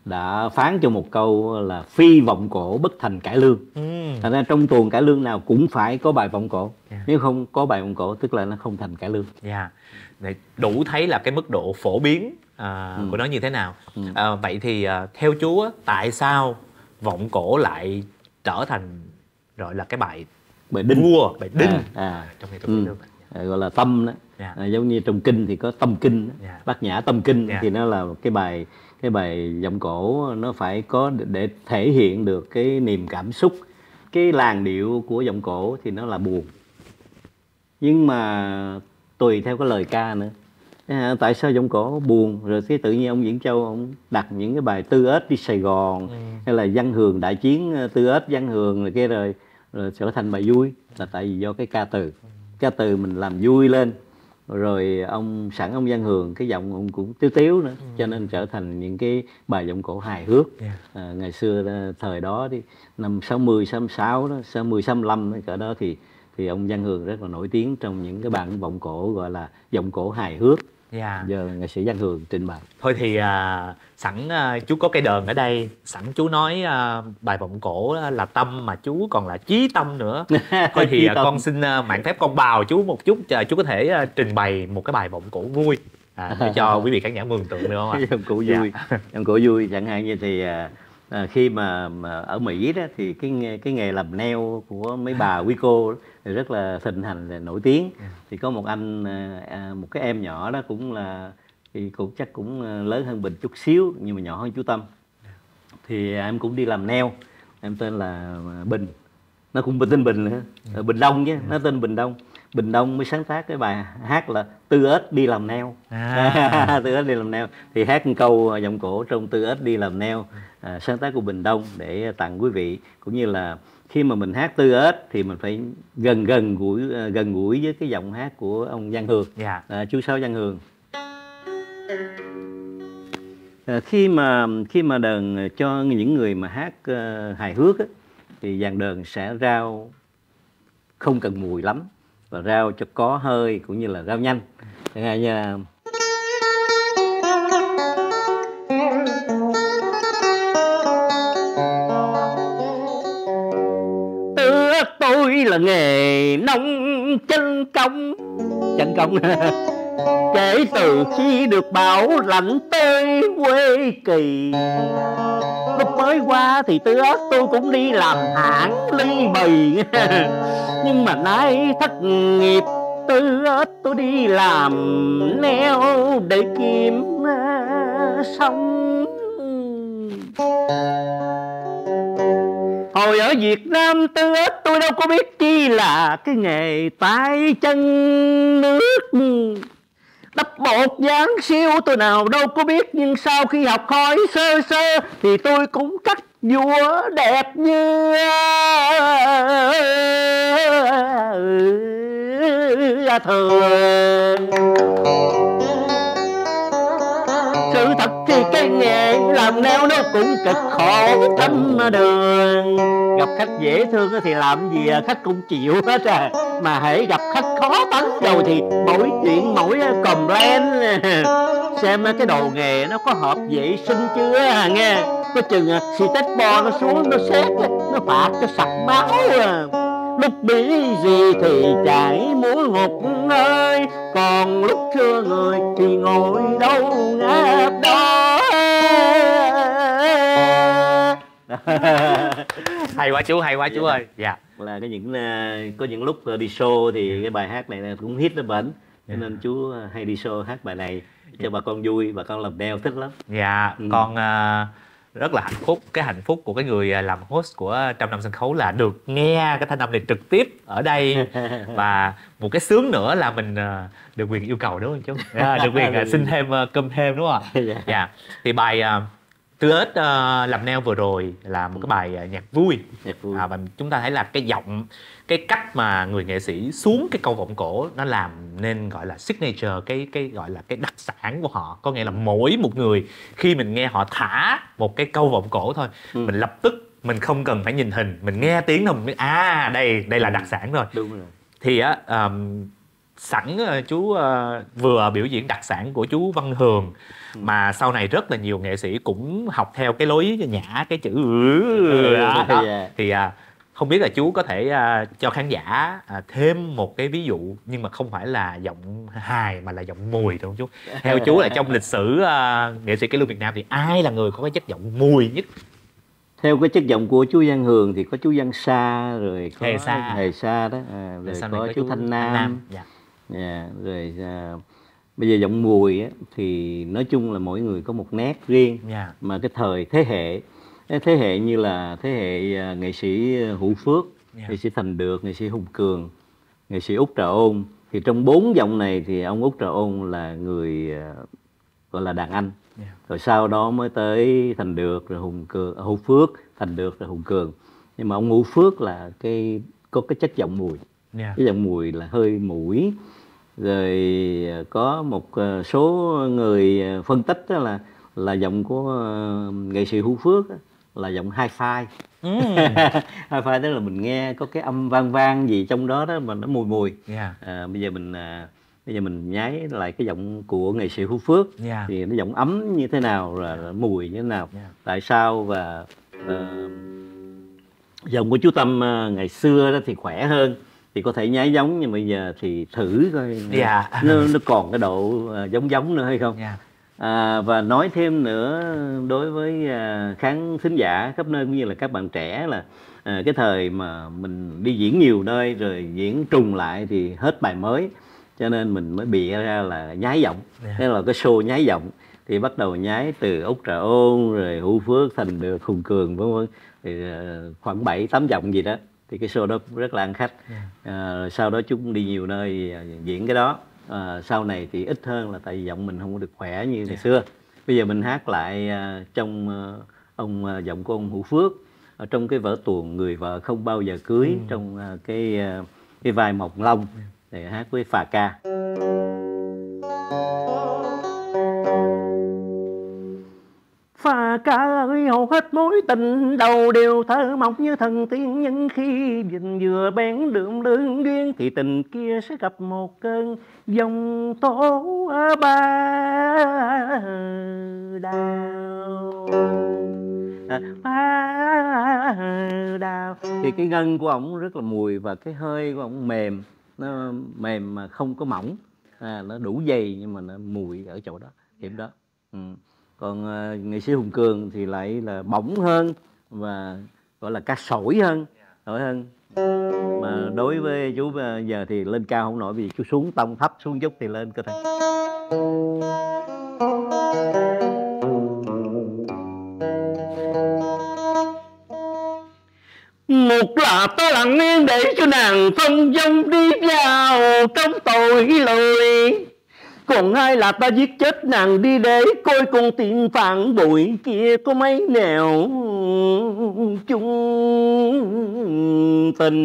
đã phán cho một câu là phi vọng cổ bất thành cải lương. Thành ra trong tuồng cải lương nào cũng phải có bài vọng cổ. Nếu không có bài vọng cổ tức là nó không thành cải lương. Để đủ thấy là cái mức độ phổ biến của nó như thế nào. Vậy thì theo chú tại sao vọng cổ lại trở thành gọi là cái bài đinh vua, bài đinh trong nghệ thuật cải lương? Gọi là tâm đó. Giống như trong kinh thì có tâm kinh, Bát Nhã tâm kinh, thì nó là cái bài vọng cổ, nó phải có để thể hiện được cái niềm cảm xúc. Cái làn điệu của vọng cổ thì nó là buồn, nhưng mà tùy theo cái lời ca nữa. Tại sao vọng cổ buồn, rồi cái tự nhiên ông Diễn Châu ông đặt những cái bài Tư Ếch đi Sài Gòn, hay là Văn Hường đại chiến Tư Ếch Văn Hường rồi kia, rồi trở thành bài vui, là tại vì do cái ca từ mình làm vui lên. Rồi ông Văn Hường cái giọng ông cũng tiếu tiếu nữa, cho nên trở thành những cái bài vọng cổ hài hước. Ngày xưa thời đó đi năm 60, 66 đó, 60, 65 cỡ đó thì ông Văn Hường rất là nổi tiếng trong những cái bản vọng cổ gọi là vọng cổ hài hước. Giờ nghệ sĩ Văn Hường trình bày. Thôi thì sẵn chú có cây đờn ở đây, sẵn chú nói bài vọng cổ là tâm mà chú còn là chí tâm nữa. Thôi thì con xin mạn phép con bào chú một chút, chú có thể trình bày một cái bài vọng cổ vui để cho quý vị khán giả mường tượng được không ạ? Vọng cổ vui, vọng cổ vui chẳng hạn như thì khi mà ở Mỹ đó thì cái nghề làm nail của mấy bà quý cô đó, thì rất là thịnh hành, là nổi tiếng. Thì có một anh, một cái em nhỏ đó cũng là, thì cũng chắc cũng lớn hơn Bình chút xíu nhưng mà nhỏ hơn chú Tâm. Thì em cũng đi làm nail, em tên là Bình, nó cũng tên Bình nữa, Bình Đông chứ, nó tên Bình Đông. Bình Đông mới sáng tác cái bài hát là Tư Ếch đi làm nail. Tư Ếch đi làm nail thì hát một câu vọng cổ trong Tư Ếch đi làm nail, sáng tác của Bình Đông để tặng quý vị. Cũng như là khi mà mình hát Tư Ếch thì mình phải gần gũi với cái giọng hát của ông Văn Hường, chú Sáu Văn Hường. Khi mà đờn cho những người mà hát hài hước á, thì dàn đờn sẽ rao không cần mùi lắm, và rao cho có hơi cũng như là rao nhanh. Chẳng hạn như là là nghề nông chân công. Chân công kể từ khi được bảo lãnh tới quê Kỳ, lúc mới qua thì Tư Ớt tôi cũng đi làm hãng ly bì. Nhưng mà nay thất nghiệp, Tư Ớt tôi đi làm neo để kiếm sống. Hồi ở Việt Nam Tư Ớt tôi đâu có biết chi là cái nghề tay chân nước. Đắp bột dán siêu tôi nào đâu có biết. Nhưng sau khi học hỏi sơ sơ thì tôi cũng cắt vua đẹp như thường. Sự thật thì cái nghề làm neo nó cũng cực khổ thấm đường. Gặp khách dễ thương thì làm gì khách cũng chịu hết à. Mà hễ gặp khách khó tánh rồi thì mỗi chuyện mỗi complain. Xem cái đồ nghề nó có hợp vệ sinh chưa nghe. Có chừng xì tết bò nó xuống nó xét nó phạt cho sặc máu. Lúc bí gì thì chảy muối một nơi, còn lúc thưa người thì ngồi đâu ngáp đó. Hay quá chú, hay quá chú ơi. Dạ. Là có những lúc đi show thì cái bài hát này cũng hit nó bẩn, cho nên chú hay đi show hát bài này cho bà con vui, bà con làm đeo thích lắm. Dạ, con rất là hạnh phúc. Cái hạnh phúc của cái người làm host của Trăm Năm Sân Khấu là được nghe cái thanh âm này trực tiếp ở đây. Và một cái sướng nữa là mình được quyền yêu cầu, đúng không chú? Được quyền xin thêm cơm thêm, đúng không? Dạ. Thì bài Tư Ớt làm neo vừa rồi là một cái bài nhạc vui. Và chúng ta thấy là cái giọng, cái cách mà người nghệ sĩ xuống cái câu vọng cổ nó làm nên gọi là signature, cái gọi là cái đặc sản của họ. Có nghĩa là mỗi một người khi mình nghe họ thả một cái câu vọng cổ thôi, mình lập tức, mình không cần phải nhìn hình, mình nghe tiếng thôi mình biết đây là đặc sản rồi. Đúng rồi. Thì sẵn chú vừa biểu diễn đặc sản của chú Văn Hường, mà sau này rất là nhiều nghệ sĩ cũng học theo cái lối nhả cái chữ đó. Thì không biết là chú có thể cho khán giả thêm một cái ví dụ, nhưng mà không phải là giọng hài mà là giọng mùi, đúng không chú? Theo chú là trong lịch sử nghệ sĩ cải lương Việt Nam thì ai là người có cái chất giọng mùi nhất? Theo cái chất giọng của chú Văn Hường thì có chú Văn Sa, rồi có Hề Sa đó, rồi có chú Thanh Nam. Rồi bây giờ giọng mùi á, thì nói chung là mỗi người có một nét riêng. Mà cái thời thế hệ như là thế hệ nghệ sĩ Hữu Phước, nghệ sĩ Thành Được, nghệ sĩ Hùng Cường, nghệ sĩ Út Trà Ôn, thì trong 4 giọng này thì ông Út Trà Ôn là người gọi là đàn anh. Rồi sau đó mới tới Thành Được, rồi Hữu Phước, Thành Được, rồi Hùng Cường. Nhưng mà ông Hữu Phước là có cái chất giọng mùi. Cái giọng mùi là hơi mũi. Rồi có một số người phân tích đó là giọng của nghệ sĩ Hữu Phước là giọng hi-fi. Hi-fi tức là mình nghe có cái âm vang vang gì trong đó mà nó mùi. Bây giờ mình nhái lại cái giọng của nghệ sĩ Hữu Phước thì nó giọng ấm như thế nào, rồi mùi như thế nào, tại sao. Và giọng của chú Tâm ngày xưa đó thì khỏe hơn, thì có thể nhái giống, nhưng bây giờ thì thử coi nó còn cái độ giống nữa hay không. Và nói thêm nữa đối với khán thính giả khắp nơi cũng như là các bạn trẻ là cái thời mà mình đi diễn nhiều nơi rồi diễn trùng lại thì hết bài mới, cho nên mình mới bịa ra là nhái giọng. Thế là cái show nhái giọng thì bắt đầu nhái từ Út Trà Ôn, rồi Hữu Phước, Thành Được, Hùng Cường vân vân, thì khoảng 7-8 giọng gì đó. Thì cái show đó rất là ăn khách. Sau đó chúng đi nhiều nơi diễn cái đó. Sau này thì ít hơn là tại vì giọng mình không có được khỏe như ngày xưa. Bây giờ mình hát lại trong giọng của ông Hữu Phước ở trong cái vở tuồng Người Vợ Không Bao Giờ Cưới, trong cái vai Mộc Long, để hát với Phà Ca. Phà Ca ơi, hầu hết mối tình đầu đều thơ mộng như thần tiên, nhưng khi vừa bén đường lương duyên thì tình kia sẽ gặp một cơn giông tố ba đào. Đau. Thì cái ngân của ổng rất là mùi và cái hơi của ổng mềm, nó mềm mà không có mỏng, nó đủ dày nhưng mà nó mùi ở chỗ đó, điểm đó. Còn nghệ sĩ Hùng Cường thì lại là bỏng hơn và gọi là ca sỏi hơn, mà đối với chú bây giờ thì lên cao không nổi vì chú xuống tông thấp xuống chút thì lên cơ thể. Một là tôi lặng yên để cho nàng phong dong đi vào trong tội lỗi, còn hai là ta giết chết nàng đi để coi con tim phản bội kia có mấy nẻo chung tình.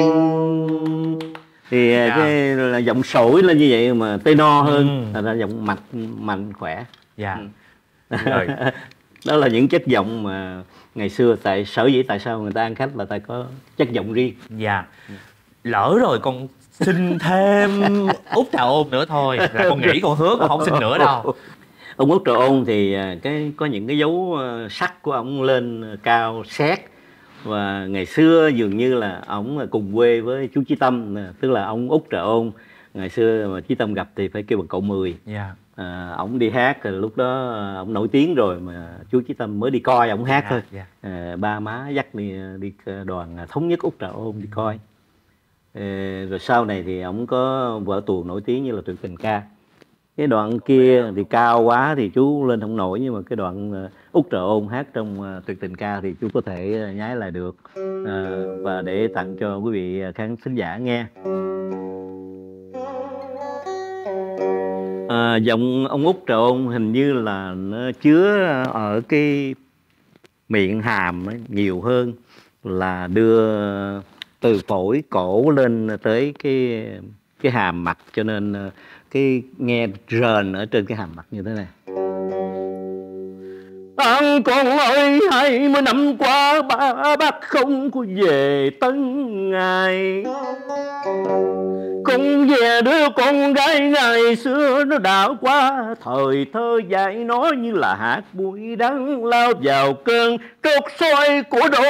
Thì cái là giọng sổi lên như vậy mà tenor hơn, là giọng mạch mạnh khỏe. Rồi. Đó là những chất giọng mà ngày xưa sở dĩ tại sao người ta ăn khách là tại có chất giọng riêng. Lỡ rồi con xin thêm Út Trà Ôn nữa thôi là con nghĩ con hứa con không xin nữa đâu. Ông Út Trà Ôn thì có những cái dấu sắc của ông lên cao xét, và ngày xưa dường như là ông cùng quê với chú Chí Tâm, tức là ông Út Trà Ôn ngày xưa mà Chí Tâm gặp thì phải kêu bằng cậu Mười. Ổng đi hát rồi lúc đó ổng nổi tiếng rồi mà chú Chí Tâm mới đi coi ổng hát thôi. Ba má dắt đi đoàn Thống Nhất Út Trà Ôn đi coi. Rồi sau này thì ổng có vở tuồng nổi tiếng như là Tuyệt Tình Ca. Cái đoạn kia thì cao quá thì chú lên không nổi, nhưng mà cái đoạn Út Trà Ôn hát trong Tuyệt Tình Ca thì chú có thể nhái lại được, và để tặng cho quý vị khán thính giả nghe. Giọng ông Út Trà Ôn hình như là nó chứa ở cái miệng hàm nhiều hơn là đưa từ phổi cổ lên tới cái hàm mặt, cho nên cái nghe rền ở trên cái hàm mặt như thế này. Anh con ơi, 20 năm qua bác không có về Tân Ngài, con về đứa con gái ngày xưa nó đã qua thời thơ dại, nói như là hạt bụi đắng lao vào cơn trốt xoay của đô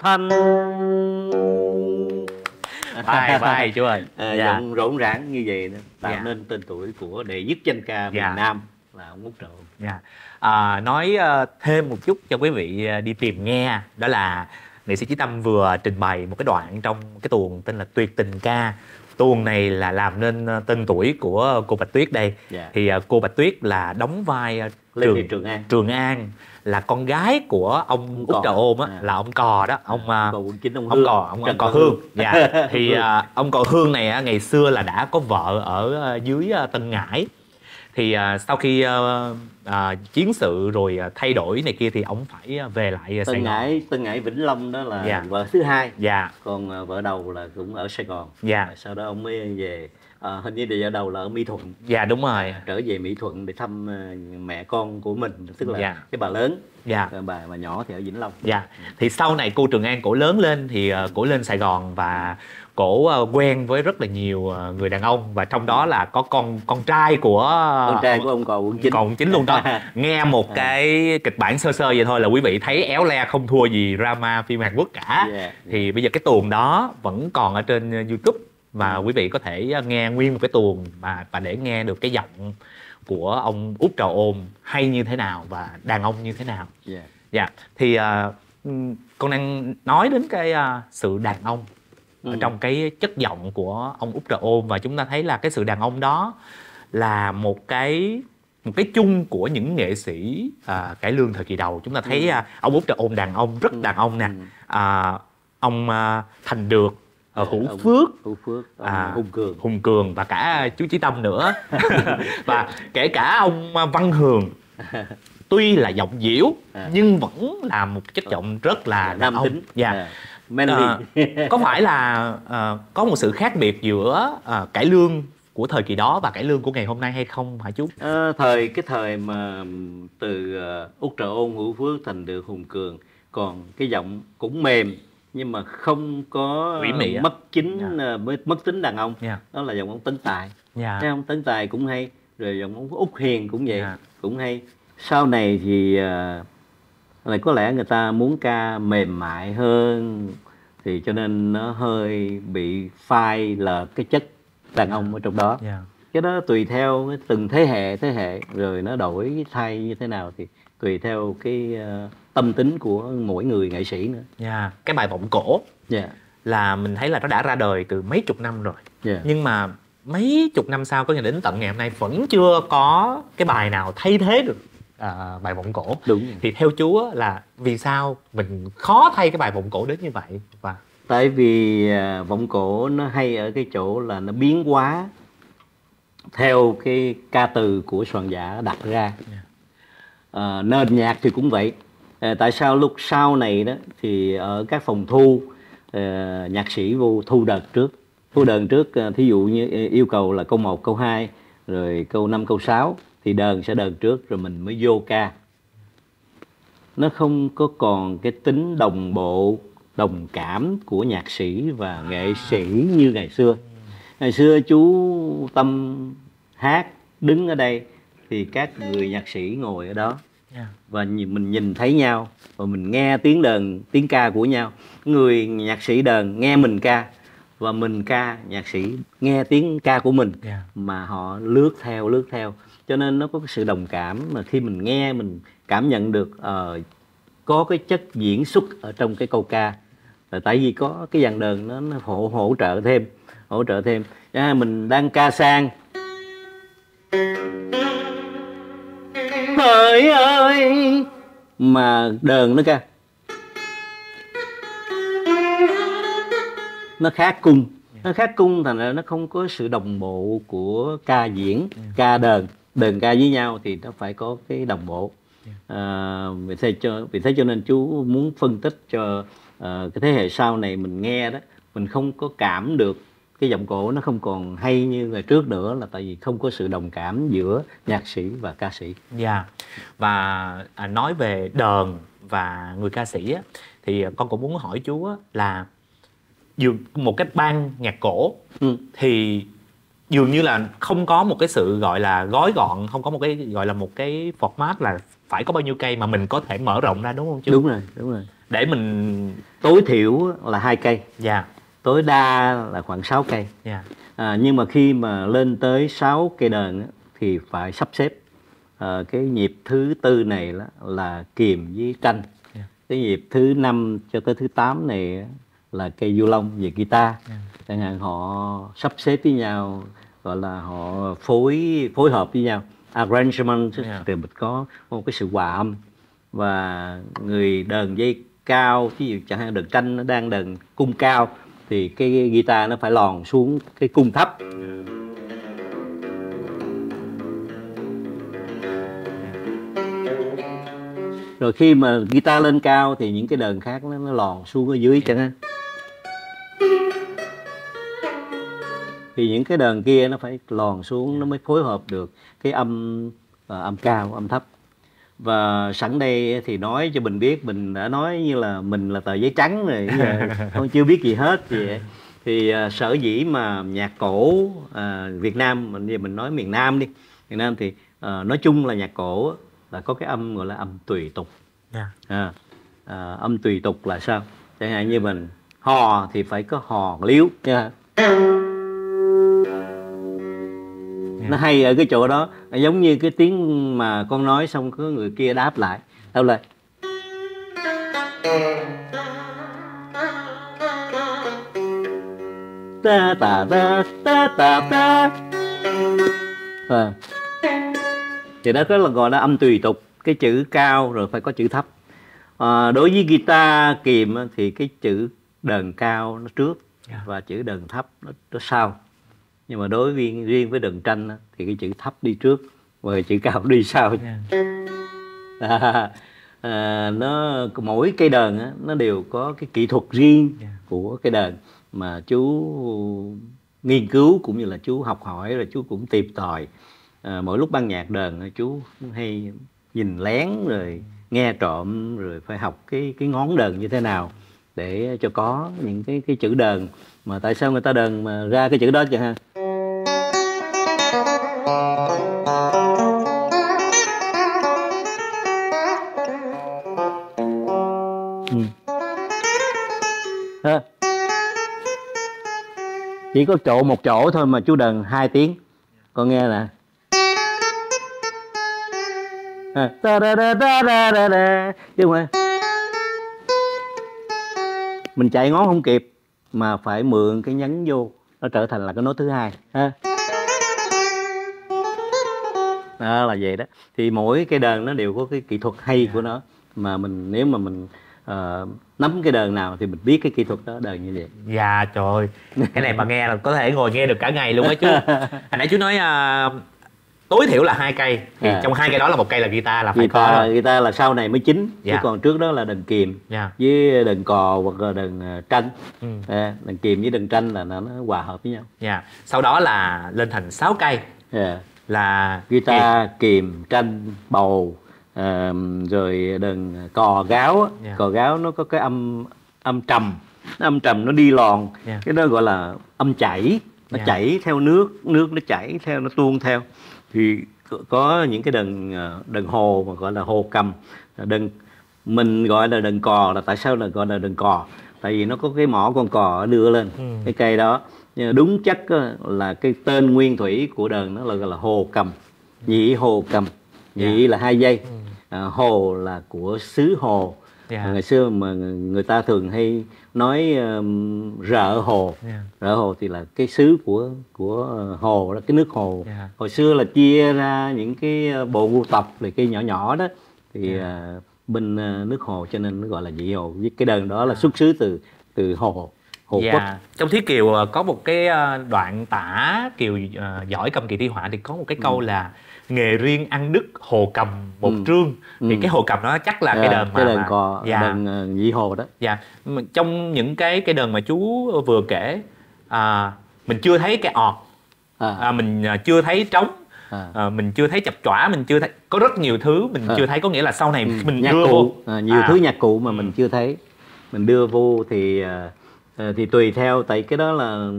thành. Vai chú ơi. Giọng rộn ràng như vậy tạo nên tên tuổi của đệ nhất danh ca miền Nam là ông Út Trà Ôn. Nói thêm một chút cho quý vị đi tìm nghe, đó là nghệ sĩ Chí Tâm vừa trình bày một cái đoạn trong cái tuồng tên là Tuyệt Tình Ca. Tuồng này là làm nên tên tuổi của cô Bạch Tuyết đây. Thì cô Bạch Tuyết là đóng vai Trường An, là con gái của ông Út Trà Ôn á, là ông Cò đó, ông Cò Hương. Thì ông Cò Hương này ngày xưa là đã có vợ ở dưới Tân Ngãi. Thì sau khi chiến sự rồi thay đổi này kia thì ông phải về lại Sài Gòn. Tân Ngãi Vĩnh Long đó là vợ thứ hai. Còn vợ đầu là cũng ở Sài Gòn. Sau đó ông mới về, hình như vợ đầu là ở Mỹ Thuận. Đúng rồi. Trở về Mỹ Thuận để thăm mẹ con của mình, tức là cái bà lớn. Bà nhỏ thì ở Vĩnh Long. Thì sau này cô Trường An cổ lớn lên thì cổ lên Sài Gòn và cổ quen với rất là nhiều người đàn ông, và trong đó là có con trai của ông Cò Quận Chín luôn đó. Nghe một cái kịch bản sơ sơ vậy thôi là quý vị thấy éo le không thua gì drama phim Hàn Quốc cả. Thì bây giờ cái tuồng đó vẫn còn ở trên YouTube và quý vị có thể nghe nguyên một cái tuồng và để nghe được cái giọng của ông Út Trà Ôn hay như thế nào và đàn ông như thế nào. Thì con đang nói đến cái sự đàn ông ở trong cái chất giọng của ông Út Trà Ôn, và chúng ta thấy là cái sự đàn ông đó là một cái chung của những nghệ sĩ cải lương thời kỳ đầu. Chúng ta thấy ông Út Trà Ôn đàn ông rất đàn ông nè, ông Thành Được, Hữu Phước, Hùng Cường và cả chú Chí Tâm nữa. Và kể cả ông Văn Hường, tuy là giọng diễu nhưng vẫn là một chất giọng rất là nam tính. Có phải là có một sự khác biệt giữa cải lương của thời kỳ đó và cải lương của ngày hôm nay hay không hả chú? Cái thời mà từ Út Trà Ôn, Hữu Phước, Thành Được, Hùng Cường, còn cái giọng cũng mềm nhưng mà không có mất tính đàn ông. Đó là giọng ông Tấn Tài. Ông Tấn Tài cũng hay, rồi giọng ông Út Hiền cũng vậy, cũng hay. sau này thì lại có lẽ người ta muốn ca mềm mại hơn, thì cho nên nó hơi bị phai là cái chất đàn ông ở trong đó. Cái đó tùy theo từng thế hệ rồi nó đổi thay như thế nào thì tùy theo cái tâm tính của mỗi người nghệ sĩ nữa. Cái bài Vọng Cổ là mình thấy là nó đã ra đời từ mấy chục năm rồi, nhưng mà mấy chục năm sau, có nghĩa đến tận ngày hôm nay vẫn chưa có cái bài nào thay thế được bài Vọng Cổ. Đúng. Thì theo chú là vì sao mình khó thay cái bài Vọng Cổ đến như vậy? Tại vì Vọng Cổ nó hay ở cái chỗ là nó biến hóa theo cái ca từ của soạn giả đặt ra. Nền nhạc thì cũng vậy. Tại sao lúc sau này đó thì ở các phòng thu, nhạc sĩ vô thu đợt trước, thí dụ như yêu cầu là câu 1, câu 2, rồi câu 5, câu 6 thì đờn sẽ đờn trước rồi mình mới vô ca. Nó không có còn cái tính đồng bộ, đồng cảm của nhạc sĩ và nghệ sĩ như ngày xưa. Ngày xưa chú Tâm hát đứng ở đây thì các người nhạc sĩ ngồi ở đó, và mình nhìn thấy nhau và mình nghe tiếng đờn, tiếng ca của nhau. Người nhạc sĩ đờn nghe mình ca, và mình ca, nhạc sĩ nghe tiếng ca của mình, mà họ lướt theo. Cho nên nó có cái sự đồng cảm, mà khi mình nghe mình cảm nhận được có cái chất diễn xuất ở trong cái câu ca. Tại vì có cái dàn đờn nó hỗ trợ thêm. Mình đang ca sang hỡi ơi, mà đờn nó ca nó khác cung, thành ra nó không có sự đồng bộ của ca diễn, ca đờn ca với nhau thì nó phải có cái đồng bộ. Vì thế cho nên chú muốn phân tích cho cái thế hệ sau này mình nghe đó, mình không có cảm được cái Vọng Cổ nó không còn hay như ngày trước nữa, là tại vì không có sự đồng cảm giữa nhạc sĩ và ca sĩ. Và nói về đờn và người ca sĩ á, thì con cũng muốn hỏi chú á, là một cái ban nhạc cổ thì dường như là không có một cái sự gọi là gói gọn, không có một cái gọi là một cái format là phải có bao nhiêu cây, mà mình có thể mở rộng ra, đúng không chú? Đúng rồi. Để mình tối thiểu là 2 cây, tối đa là khoảng 6 cây. Nhưng mà khi mà lên tới 6 cây đờn thì phải sắp xếp. Cái nhịp thứ 4 này là kiềm với tranh. Cái nhịp thứ 5 cho tới thứ 8 này là cây violon về guitar. Chẳng hạn họ sắp xếp với nhau, gọi là họ phối hợp với nhau, arrangement, thì mình có một cái sự hòa âm. Và người đờn dây cao, ví dụ chẳng hạn đờn tranh nó đang đờn cung cao thì cái guitar nó phải lòn xuống cái cung thấp. Rồi khi mà guitar lên cao thì những cái đờn khác nó lòn xuống ở dưới chẳng hạn. Thì những cái đờn kia nó phải lòn xuống, nó mới phối hợp được cái âm cao, âm thấp. Và sẵn đây thì nói cho mình biết, mình đã nói như là mình là tờ giấy trắng rồi, không chưa biết gì hết vậy. Thì sở dĩ mà nhạc cổ Việt Nam, mình nói miền Nam đi, miền Nam thì nói chung là nhạc cổ là có cái âm gọi là âm tùy tục. Âm tùy tục là sao? Chẳng hạn như mình hò thì phải có hò liếu nha. Nó hay ở cái chỗ đó, giống như cái tiếng mà con nói xong có người kia đáp lại, đâu lại ta ta ta ta ta ta. Thì đó là gọi là âm tùy tục, cái chữ cao rồi phải có chữ thấp. Đối với guitar kìm thì cái chữ đờn cao nó trước và chữ đờn thấp nó sau. Nhưng mà đối với riêng với đờn tranh thì cái chữ thấp đi trước và chữ cao đi sau. Nó mỗi cây đờn nó đều có cái kỹ thuật riêng của cái đờn mà chú nghiên cứu cũng như là chú học hỏi, rồi chú cũng tìm tòi. Mỗi lúc ban nhạc đờn chú hay nhìn lén rồi nghe trộm, rồi phải học cái ngón đờn như thế nào để cho có những cái chữ đờn mà tại sao người ta đờn mà ra cái chữ đó chẳng hạn. Ha. Chỉ có một chỗ thôi mà chú đờn 2 tiếng. Con nghe nè. Chứ không phải mình chạy ngón không kịp, mà phải mượn cái nhấn vô, nó trở thành là cái nốt thứ hai. Ha. Đó là vậy đó. Thì mỗi cái đờn nó đều có cái kỹ thuật hay của nó, mà mình nếu mà mình nắm cái đờn nào thì mình biết cái kỹ thuật đó đờn như vậy. Dạ trời ơi, cái này mà nghe là có thể ngồi nghe được cả ngày luôn á chú. Hồi nãy chú nói tối thiểu là 2 cây, thì trong 2 cây đó là 1 cây là guitar là phải có đó. Guitar là sau này mới chính, chứ còn trước đó là đờn kìm với đờn cò hoặc là đờn tranh. Đờn kìm với đờn tranh là nó hòa hợp với nhau. Sau đó là lên thành 6 cây. Là guitar, kìm, tranh, bầu, rồi đờn cò gáo. Cò gáo nó có cái âm trầm, nó đi lòn. Cái đó gọi là âm chảy, nó chảy theo nước nó chảy theo, nó tuôn theo. Thì có những cái đờn hồ mà gọi là hồ cầm. Mình gọi là đờn cò là tại sao là gọi là đờn cò? Tại vì nó có cái mỏ con cò đưa lên cái cây đó. Nhưng đúng chắc là cái tên nguyên thủy của đờn nó là gọi là hồ cầm, nhị hồ cầm. Nhị là 2 giây, hồ là của xứ Hồ. Ngày xưa mà người ta thường hay nói rợ hồ. Rợ hồ thì là cái xứ của hồ đó, cái nước hồ. Hồi xưa là chia ra những cái bộ ngũ tộc là cái nhỏ nhỏ đó, thì bên nước hồ cho nên nó gọi là nhị hồ. Với cái đờn đó là xuất xứ từ Hồ Quốc. Trong Thiết Kiều có một cái đoạn tả Kiều giỏi cầm kỳ thi họa thì có một cái câu là nghề riêng ăn đứt hồ cầm một trương. Thì cái hồ cầm đó chắc là cái đờn mà đờn cò, đờn nhị hồ đó. Trong những cái đờn mà chú vừa kể, mình chưa thấy cái ọt, mình chưa thấy trống, mình chưa thấy chập chỏa, mình chưa thấy, có rất nhiều thứ mình chưa thấy. Có nghĩa là sau này mình nhạc đưa cụ, nhiều thứ nhạc cụ mà mình chưa thấy, mình đưa vô thì tùy theo, tại cái đó là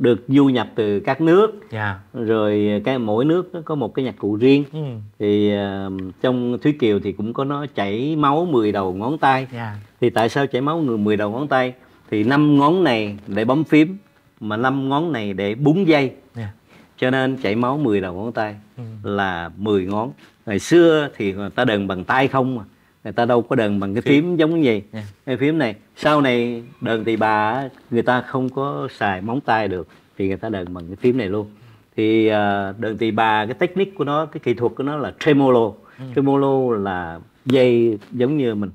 được du nhập từ các nước. Rồi mỗi nước nó có một cái nhạc cụ riêng. Thì trong Thúy Kiều thì cũng có nó chảy máu 10 đầu ngón tay. Thì tại sao chảy máu 10 đầu ngón tay? Thì 5 ngón này để bấm phím, mà 5 ngón này để búng dây. Cho nên chảy máu 10 đầu ngón tay là 10 ngón. Ngày xưa thì người ta đờn bằng tay không mà, người ta đâu có đờn bằng cái phím giống như vậy. Cái phím này sau này đờn tỳ bà người ta không có xài móng tay được, thì người ta đờn bằng cái phím này luôn. Thì đờn tỳ bà cái technique của nó, cái kỹ thuật của nó là tremolo. Tremolo là dây giống như mình.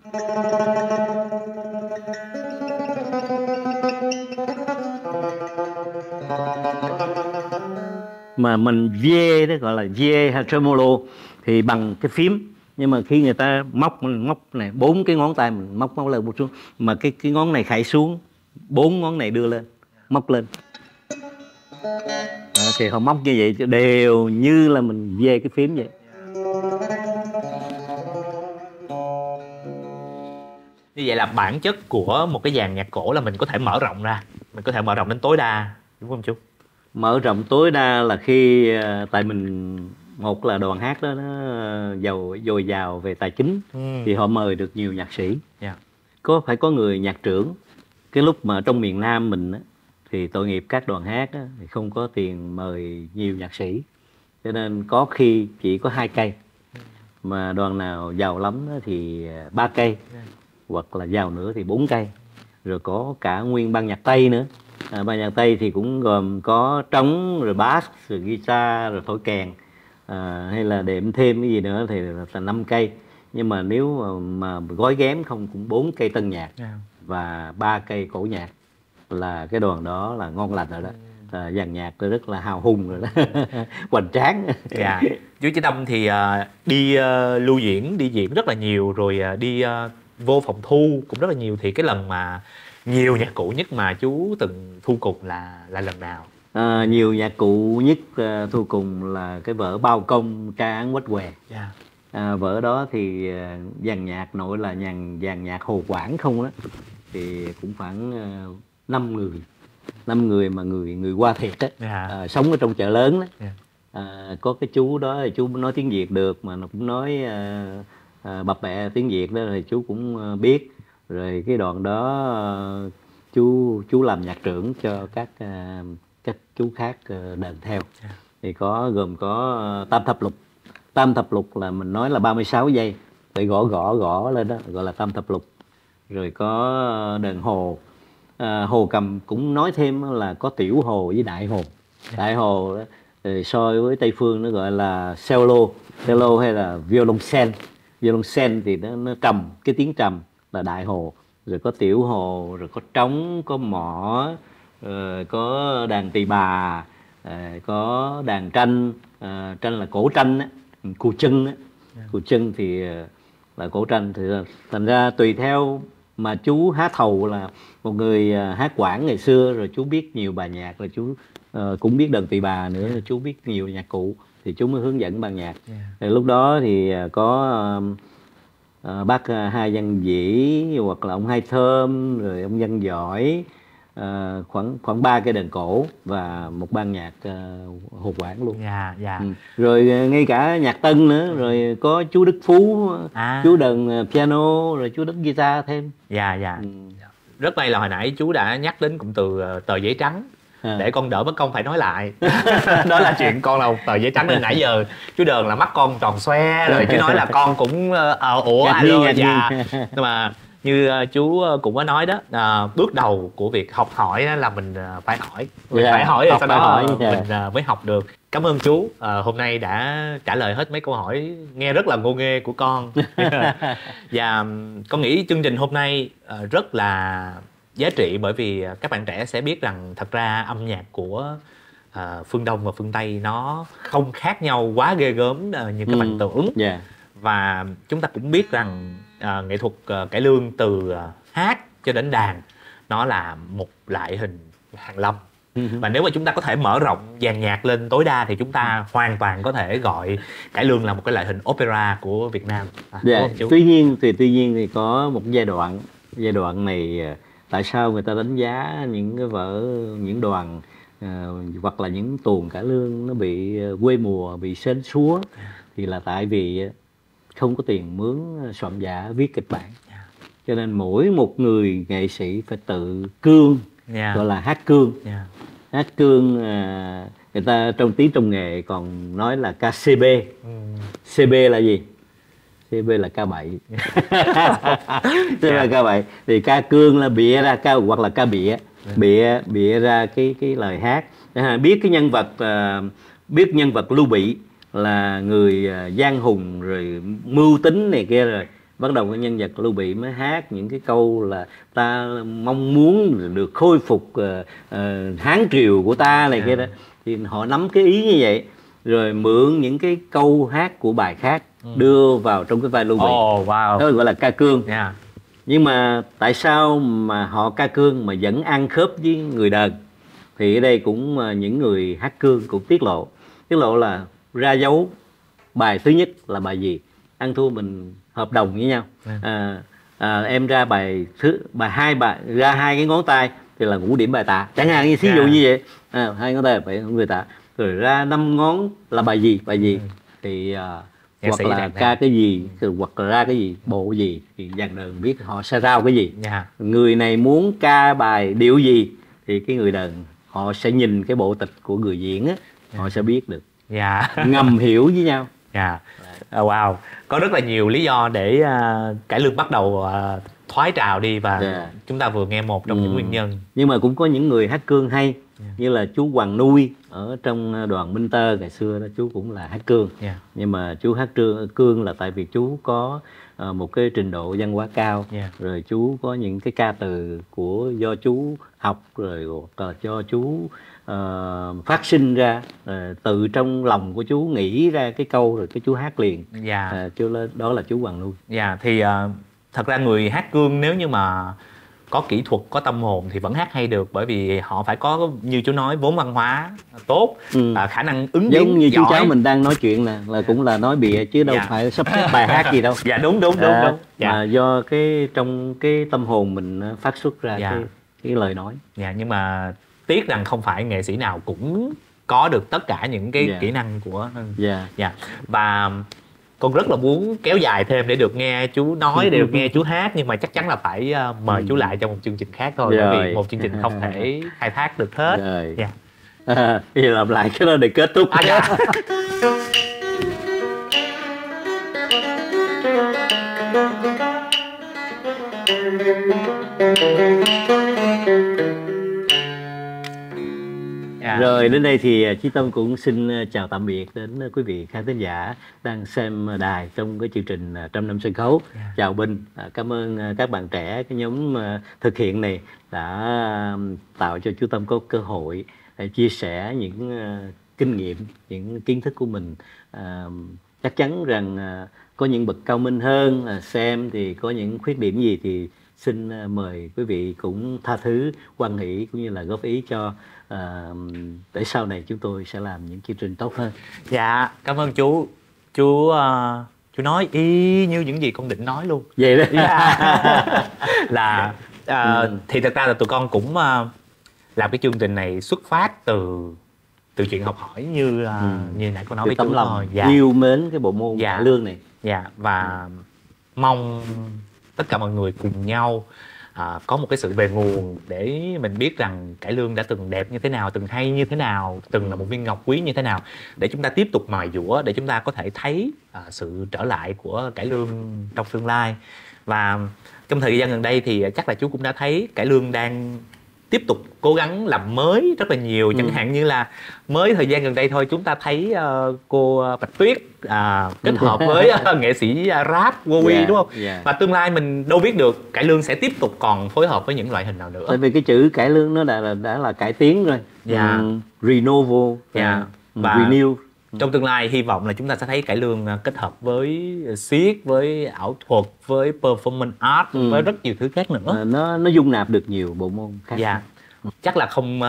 Mà mình dê đó gọi là dê hay tremolo thì bằng cái phím. Nhưng mà khi người ta móc này 4 cái ngón tay mình móc lên một xuống, mà cái ngón này khải xuống, 4 ngón này đưa lên, móc lên. Thì họ móc như vậy đều như là mình dê cái phím vậy. Như vậy là bản chất của một cái dàn nhạc cổ là mình có thể mở rộng ra, mình có thể mở rộng đến tối đa, đúng không chú? Mở rộng tối đa là khi tại mình, một là đoàn hát đó nó dồi dào về tài chính, thì họ mời được nhiều nhạc sĩ. Phải có người nhạc trưởng. Cái lúc mà trong miền Nam mình á, thì tội nghiệp các đoàn hát á, thì không có tiền mời nhiều nhạc sĩ, cho nên có khi chỉ có 2 cây, mà đoàn nào giàu lắm thì 3 cây, hoặc là giàu nữa thì 4 cây. Rồi có cả nguyên ban nhạc Tây nữa. Ban nhạc Tây thì cũng gồm có trống, rồi bass, rồi guitar, rồi thổi kèn, hay là đệm thêm cái gì nữa thì là 5 cây. Nhưng mà nếu mà gói ghém không cũng 4 cây tân nhạc và 3 cây cổ nhạc là cái đoàn đó là ngon lành rồi đó. Dàn nhạc rất là hào hùng rồi đó. Hoành tráng. Chú Chí Tâm thì đi lưu diễn, đi diễn rất là nhiều, rồi đi vô phòng thu cũng rất là nhiều. Thì cái lần mà nhiều nhạc cụ nhất mà chú từng thu cùng là lần nào? Nhiều nhạc cụ nhất thu cùng là cái vở Bao Công Tra Án Quách Què. Vở đó thì dàn nhạc nội là dàn nhạc Hồ Quảng không đó, thì cũng khoảng 5 người mà người Hoa thiệt á, sống ở trong chợ lớn đó. Có cái chú đó thì chú nói tiếng Việt được, mà nó cũng nói bập bẹ tiếng Việt đó, thì chú cũng biết. Rồi cái đoạn đó chú làm nhạc trưởng cho các chú khác đờn theo. Thì gồm có tam thập lục. Tam thập lục là mình nói là 36 giây, phải gõ lên đó, gọi là tam thập lục. Rồi có đờn hồ. Hồ cầm cũng nói thêm là có tiểu hồ với đại hồ. Đại hồ đó, so với Tây phương nó gọi là cello hay là violoncelle. Violoncelle thì nó trầm, cái tiếng trầm là đại hồ. Rồi có tiểu hồ, rồi có trống, có mõ, có đàn tỳ bà, có đàn tranh. Tranh là cổ tranh á, cù chân á. Cù chân thì là cổ tranh. Thì thành ra tùy theo mà chú hát hầu là một người hát quản ngày xưa, rồi chú biết nhiều bài nhạc, rồi chú cũng biết đờn tỳ bà nữa, rồi chú biết nhiều nhạc cụ, thì chú mới hướng dẫn ban nhạc. Thì lúc đó thì có bác Hai Văn Vĩ, hoặc là ông Hai Thơm, rồi ông Văn Giỏi, khoảng 3 cái đờn cổ và một ban nhạc hồ quản luôn. Rồi ngay cả nhạc tân nữa, rồi có chú Đức Phú, chú đờn piano, rồi chú đánh guitar thêm. Rất may là hồi nãy chú đã nhắc đến cụm từ tờ giấy trắng, để con đỡ mất công phải nói lại. Đó là chuyện con là một tờ giấy trắng, nên nãy giờ chú đờn là mắt con tròn xoe, rồi chú nói là con cũng ủa alo. Nhưng mà như chú cũng có nói đó, bước đầu của việc học hỏi là mình phải hỏi, phải hỏi rồi sau đó mình mới học được. Cảm ơn chú hôm nay đã trả lời hết mấy câu hỏi nghe rất là ngô nghê của con. Và con nghĩ chương trình hôm nay rất là giá trị, bởi vì các bạn trẻ sẽ biết rằng thật ra âm nhạc của phương Đông và phương Tây nó không khác nhau quá ghê gớm như các bạn tưởng. Và chúng ta cũng biết rằng nghệ thuật cải lương từ hát cho đến đàn nó là một loại hình hàn lâm. Và nếu mà chúng ta có thể mở rộng dàn nhạc lên tối đa thì chúng ta hoàn toàn có thể gọi cải lương là một cái loại hình opera của Việt Nam. Tuy nhiên thì có một giai đoạn này, tại sao người ta đánh giá những cái những đoàn hoặc là những tuồng cải lương nó bị quê mùa, bị sến súa, thì là tại vì không có tiền mướn soạn giả viết kịch bản. Cho nên mỗi một người nghệ sĩ phải tự cương, gọi là hát cương. Hát cương, người ta trong nghề còn nói là KCB. CB là gì? CB là ca bậy. Tức là ca bậy. Thì ca cương là bịa ra, hoặc là ca bịa ra cái lời hát. Biết cái nhân vật, biết nhân vật Lưu Bị là người gian hùng rồi mưu tính này kia, rồi bắt đầu cái nhân vật Lưu Bị mới hát những cái câu là ta mong muốn được khôi phục Hán triều của ta này kia đó. Thì họ nắm cái ý như vậy, rồi mượn những cái câu hát của bài khác đưa vào trong cái vai Lưu Bị. Đó gọi là ca cương. Nhưng mà tại sao mà họ ca cương mà vẫn ăn khớp với người đờn? Thì ở đây cũng những người hát cương cũng tiết lộ là ra dấu bài thứ nhất là bài gì, ăn thua mình hợp đồng với nhau. Em ra bài ra 2 cái ngón tay thì là ngũ điểm bài tạ, chẳng hạn như ví dụ như vậy. 2 ngón tay là phải người tạ, rồi ra 5 ngón là bài gì thì hoặc là ca cái gì, hoặc là ra cái gì, bộ gì, thì dàn đờn biết họ sẽ rao cái gì. Người này muốn ca bài điệu gì thì cái người đờn họ sẽ nhìn cái bộ tịch của người diễn á, họ sẽ biết được. Ngầm hiểu với nhau. Wow, có rất là nhiều lý do để cải lương bắt đầu thoái trào đi, và chúng ta vừa nghe một trong những nguyên nhân. Nhưng mà cũng có những người hát cương hay, như là chú Hoàng Nuôi ở trong đoàn Minh Tơ ngày xưa đó, chú cũng là hát cương. Nhưng mà chú hát cương là tại vì chú có một cái trình độ văn hóa cao, rồi chú có những cái ca từ do chú học, rồi cho chú phát sinh ra, từ trong lòng của chú nghĩ ra cái câu rồi cái chú hát liền. Đó là chú Hoàng Nuôi. Thì thật ra người hát cương nếu như mà có kỹ thuật, có tâm hồn thì vẫn hát hay được, bởi vì họ phải có, như chú nói, vốn văn hóa tốt, khả năng ứng biến giống như giỏi. Chú cháu mình đang nói chuyện là cũng là nói bịa chứ đâu phải sắp xếp bài hát gì đâu. Đúng. Mà do trong cái tâm hồn mình phát xuất ra cái lời nói. Nhưng mà tiếc rằng không phải nghệ sĩ nào cũng có được tất cả những cái kỹ năng của. Và con rất là muốn kéo dài thêm để được nghe chú nói, để được nghe chú hát, nhưng mà chắc chắn là phải mời chú lại trong một chương trình khác thôi, bởi vì một chương trình không thể khai thác được hết. Dạ. Bây giờ làm lại cái đó để kết thúc. Dạ. Rồi đến đây thì Chí Tâm cũng xin chào tạm biệt đến quý vị khán thính giả đang xem đài trong cái chương trình Trăm Năm Sân Khấu. Chào Bình, cảm ơn các bạn trẻ, cái nhóm thực hiện này đã tạo cho chú Tâm có cơ hội chia sẻ những kinh nghiệm, những kiến thức của mình. Chắc chắn rằng có những bậc cao minh hơn xem thì có những khuyết điểm gì thì xin mời quý vị cũng tha thứ, hoan hỷ cũng như là góp ý cho để sau này chúng tôi sẽ làm những chương trình tốt hơn. Dạ, cảm ơn chú. Chú nói y như những gì con định nói luôn. Vậy đó. Là thì thật ra là tụi con cũng làm cái chương trình này xuất phát từ chuyện học hỏi như nãy con nói với chú thôi. Dạ. Yêu mến cái bộ môn cải lương này. Dạ, và mong tất cả mọi người cùng nhau có một cái sự về nguồn để mình biết rằng cải lương đã từng đẹp như thế nào, từng hay như thế nào, từng là một viên ngọc quý như thế nào, để chúng ta tiếp tục mài dũa, để chúng ta có thể thấy sự trở lại của cải lương trong tương lai. Và trong thời gian gần đây thì chắc là chú cũng đã thấy cải lương đang tiếp tục cố gắng làm mới rất là nhiều. Chẳng hạn như là mới thời gian gần đây thôi, chúng ta thấy cô Bạch Tuyết kết hợp với nghệ sĩ rap Wowy, đúng không? Và tương lai mình đâu biết được cải lương sẽ tiếp tục còn phối hợp với những loại hình nào nữa. Tại vì cái chữ cải lương nó đã là cải tiến rồi. Renovo và renew. Trong tương lai hy vọng là chúng ta sẽ thấy cải lương kết hợp với xiếc, với ảo thuật, với performance art, với rất nhiều thứ khác nữa. Nó dung nạp được nhiều bộ môn khác. Dạ. Chắc là không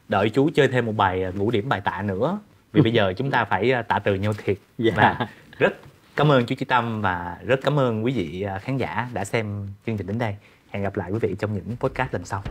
đợi chú chơi thêm một bài ngũ điểm bài tạ nữa, vì bây giờ chúng ta phải tạ từ nhau thiệt. Và rất cảm ơn chú Chí Tâm và rất cảm ơn quý vị khán giả đã xem chương trình đến đây. Hẹn gặp lại quý vị trong những podcast lần sau.